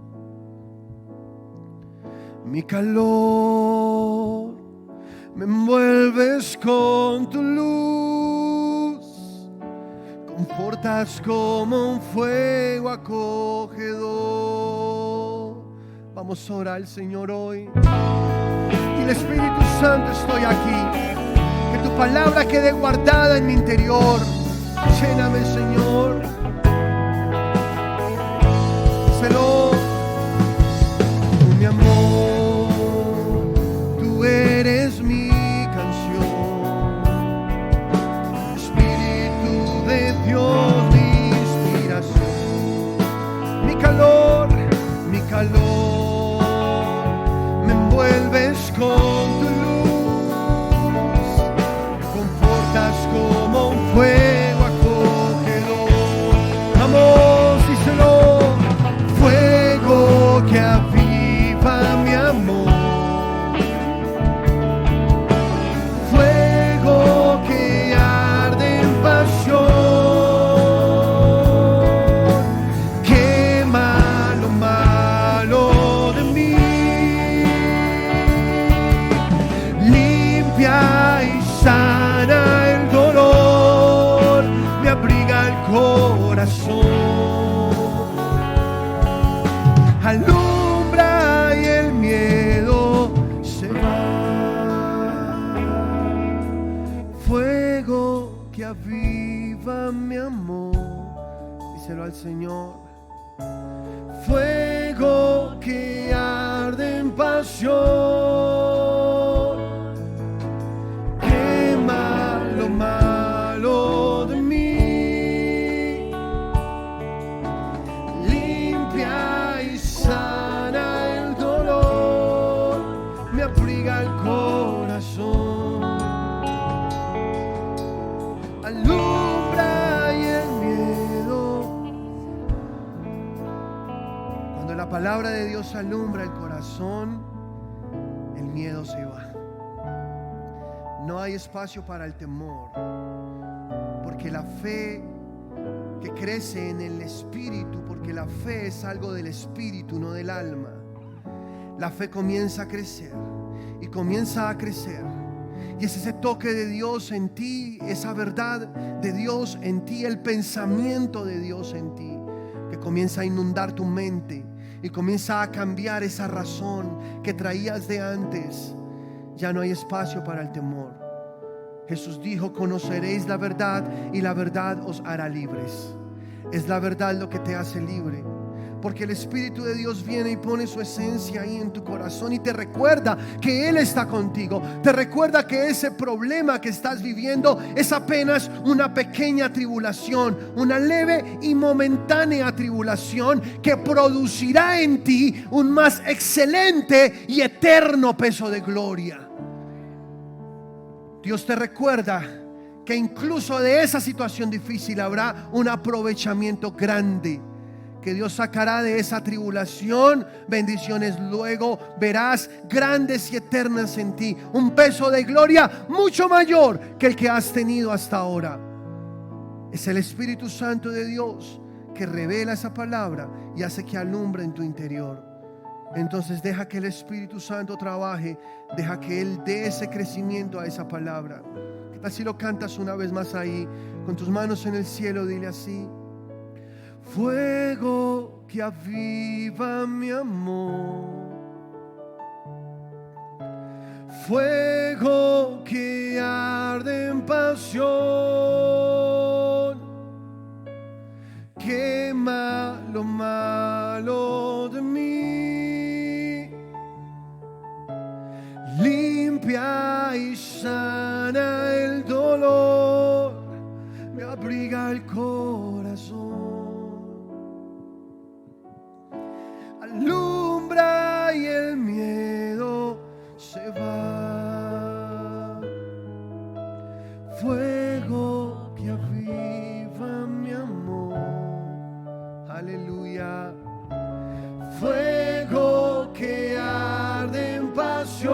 mi calor. Me envuelves con tu luz, confortas como un fuego acogedor. Vamos a orar al Señor hoy. Dile: Espíritu Santo, estoy aquí. Que tu palabra quede guardada en mi interior. Lléname, Señor. Díselo. Tú, mi amor, tú eres mi Dios, mi inspiración, mi calor, me envuelves con tu luz, me confortas como un fuego acogedor. Vamos, díselo. Fuego que aviva mi amor, fuego que arde en pasión. Alumbra y el miedo se va. Fuego que aviva mi amor. Díselo al Señor. Fuego que arde en pasión. Quema lo malo de mí. El corazón, alumbra y el miedo. Cuando la palabra de Dios alumbra el corazón, el miedo se va. No hay espacio para el temor, porque la fe que crece en el Espíritu, porque la fe es algo del Espíritu, no del alma. La fe comienza a crecer y comienza a crecer, y es ese toque de Dios en ti, esa verdad de Dios en ti, el pensamiento de Dios en ti, que comienza a inundar tu mente y comienza a cambiar esa razón que traías de antes. Ya no hay espacio para el temor. Jesús dijo: conoceréis la verdad y la verdad os hará libres. Es la verdad lo que te hace libre, porque el Espíritu de Dios viene y pone su esencia ahí en tu corazón y te recuerda que Él está contigo. Te recuerda que ese problema que estás viviendo es apenas una pequeña tribulación, una leve y momentánea tribulación que producirá en ti un más excelente y eterno peso de gloria. Dios te recuerda que incluso de esa situación difícil habrá un aprovechamiento grande que Dios sacará de esa tribulación bendiciones. Luego verás grandes y eternas en ti, un peso de gloria mucho mayor que el que has tenido hasta ahora. Es el Espíritu Santo de Dios que revela esa palabra y hace que alumbre en tu interior. Entonces deja que el Espíritu Santo trabaje, deja que Él dé ese crecimiento a esa palabra. ¿Qué tal si lo cantas una vez más ahí, con tus manos en el cielo? Dile así: fuego que aviva mi amor, fuego que arde en pasión, quema lo malo de mí, limpia y sana el dolor, me abriga el corazón, alumbra y el miedo se va. Fuego que aviva mi amor, aleluya. Fuego que arde en pasión,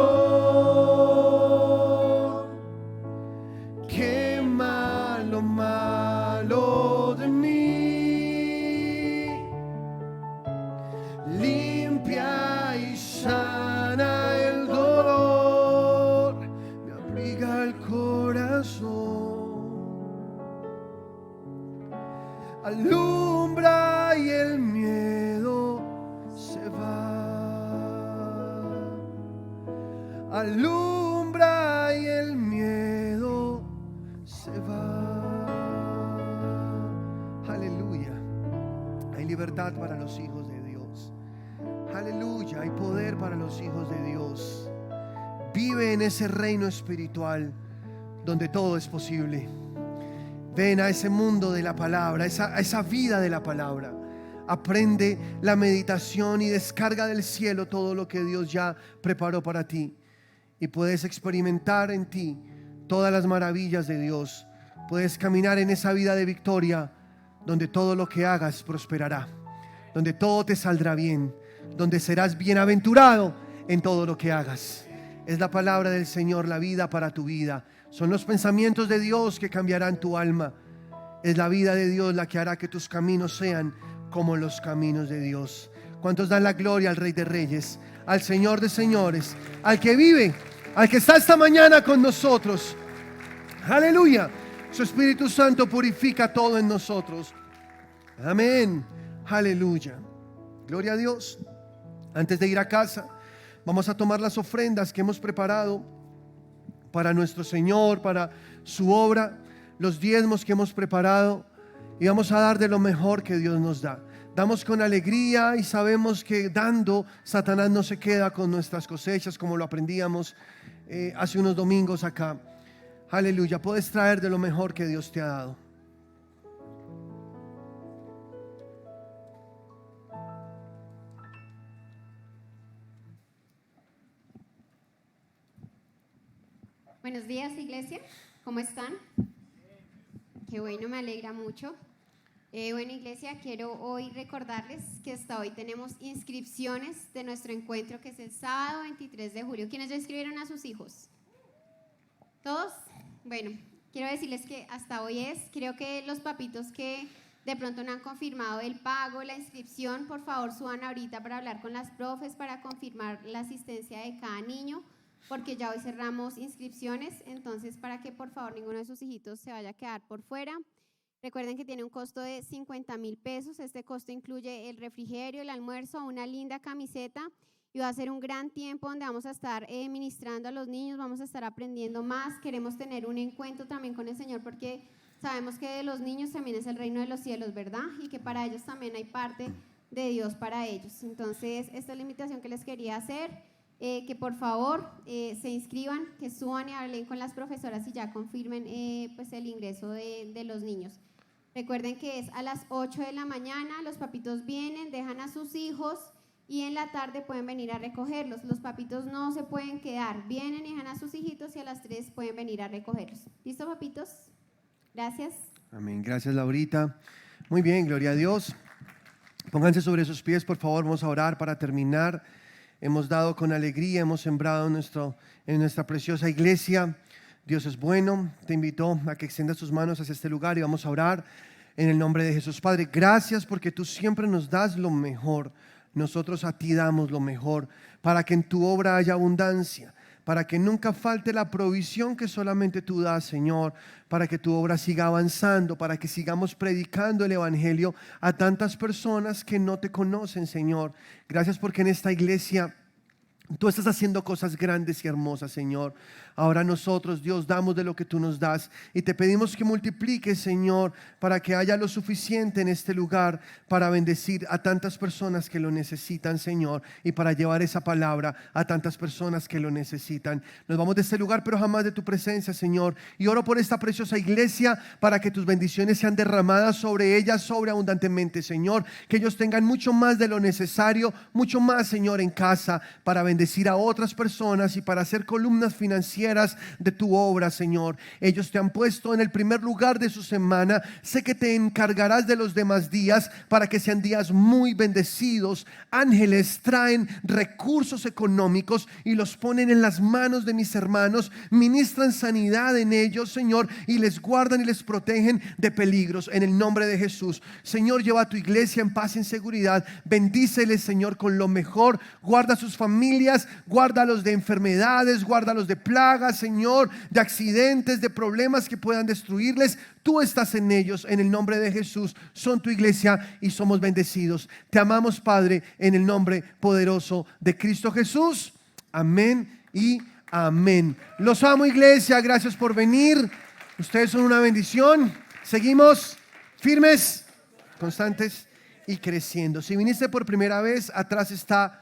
quema lo malo de mí, limpia y sana el dolor, me abriga el corazón, alumbra y el miedo se va, alumbra y el miedo se va. Aleluya. Hay libertad para los hijos de Dios. Aleluya. Hay poder para los hijos de Dios. Vive en ese reino espiritual donde todo es posible. Ven a ese mundo de la palabra, a esa vida de la palabra. Aprende la meditación y descarga del cielo todo lo que Dios ya preparó para ti. Y puedes experimentar en ti todas las maravillas de Dios. Puedes caminar en esa vida de victoria donde todo lo que hagas prosperará, donde todo te saldrá bien, donde serás bienaventurado en todo lo que hagas. Es la palabra del Señor, la vida para tu vida. Son los pensamientos de Dios que cambiarán tu alma. Es la vida de Dios la que hará que tus caminos sean como los caminos de Dios. ¿Cuántos dan la gloria al Rey de Reyes, al Señor de Señores, al que vive, al que está esta mañana con nosotros? Aleluya. Su Espíritu Santo purifica todo en nosotros. Amén. Aleluya. Gloria a Dios. Antes de ir a casa, vamos a tomar las ofrendas que hemos preparado para nuestro Señor, para su obra, los diezmos que hemos preparado, y vamos a dar de lo mejor que Dios nos da. Damos con alegría y sabemos que dando, Satanás no se queda con nuestras cosechas, como lo aprendíamos hace unos domingos acá. Aleluya. Puedes traer de lo mejor que Dios te ha dado. Buenos días, iglesia. ¿Cómo están? Qué bueno, me alegra mucho. Bueno, iglesia, quiero hoy recordarles que hasta hoy tenemos inscripciones de nuestro encuentro, que es el sábado 23 de julio. ¿Quiénes ya inscribieron a sus hijos? ¿Todos? Bueno, quiero decirles que hasta hoy creo que los papitos que de pronto no han confirmado el pago, la inscripción, por favor suban ahorita para hablar con las profes para confirmar la asistencia de cada niño, porque ya hoy cerramos inscripciones. Entonces, para que por favor ninguno de sus hijitos se vaya a quedar por fuera. Recuerden que tiene un costo de 50,000 pesos. Este costo incluye el refrigerio, el almuerzo, una linda camiseta, y va a ser un gran tiempo donde vamos a estar ministrando a los niños, vamos a estar aprendiendo más. Queremos tener un encuentro también con el Señor, porque sabemos que de los niños también es el reino de los cielos, ¿verdad? Y que para ellos también hay parte de Dios para ellos. Entonces, esta es la invitación que les quería hacer. Que por favor se inscriban, que suban y hablen con las profesoras y ya confirmen pues el ingreso de los niños. Recuerden que es a las 8 de la mañana, los papitos vienen, dejan a sus hijos y en la tarde pueden venir a recogerlos. Los papitos no se pueden quedar, vienen y dejan a sus hijitos y a las 3 pueden venir a recogerlos. ¿Listo, papitos? Gracias. Amén. Gracias, Laurita. Muy bien, gloria a Dios. Pónganse sobre sus pies, por favor, vamos a orar para terminar. Hemos dado con alegría, hemos sembrado en nuestra preciosa iglesia. Dios es bueno. Te invito a que extiendas tus manos hacia este lugar y vamos a orar en el nombre de Jesús. Padre, gracias porque tú siempre nos das lo mejor. Nosotros a ti damos lo mejor para que en tu obra haya abundancia, para que nunca falte la provisión que solamente tú das, Señor, para que tu obra siga avanzando, para que sigamos predicando el evangelio a tantas personas que no te conocen, Señor. Gracias porque en esta iglesia tú estás haciendo cosas grandes y hermosas, Señor. Ahora nosotros, Dios, damos de lo que tú nos das y te pedimos que multipliques, Señor, para que haya lo suficiente en este lugar para bendecir a tantas personas que lo necesitan, Señor, y para llevar esa palabra a tantas personas que lo necesitan. Nos vamos de este lugar, pero jamás de tu presencia, Señor. Y oro por esta preciosa iglesia para que tus bendiciones sean derramadas sobre ella sobreabundantemente, Señor. Que ellos tengan mucho más de lo necesario, mucho más, Señor, en casa para bendecir a otras personas y para hacer columnas financieras de tu obra, Señor. Ellos te han puesto en el primer lugar de su semana. Sé que te encargarás de los demás días para que sean días muy bendecidos. Ángeles traen recursos económicos y los ponen en las manos de mis hermanos. Ministran sanidad en ellos, Señor, y les guardan y les protegen de peligros en el nombre de Jesús. Señor, lleva a tu iglesia en paz y en seguridad. Bendíceles, Señor, con lo mejor. Guarda a sus familias, guárdalos de enfermedades, guárdalos de plagas, Señor, de accidentes, de problemas que puedan destruirles. Tú estás en ellos, en el nombre de Jesús. Son tu iglesia y somos bendecidos. Te amamos, Padre, en el nombre poderoso de Cristo Jesús. Amén y amén. Los amo, iglesia. Gracias por venir. Ustedes son una bendición. Seguimos firmes, constantes y creciendo. Si viniste por primera vez, atrás está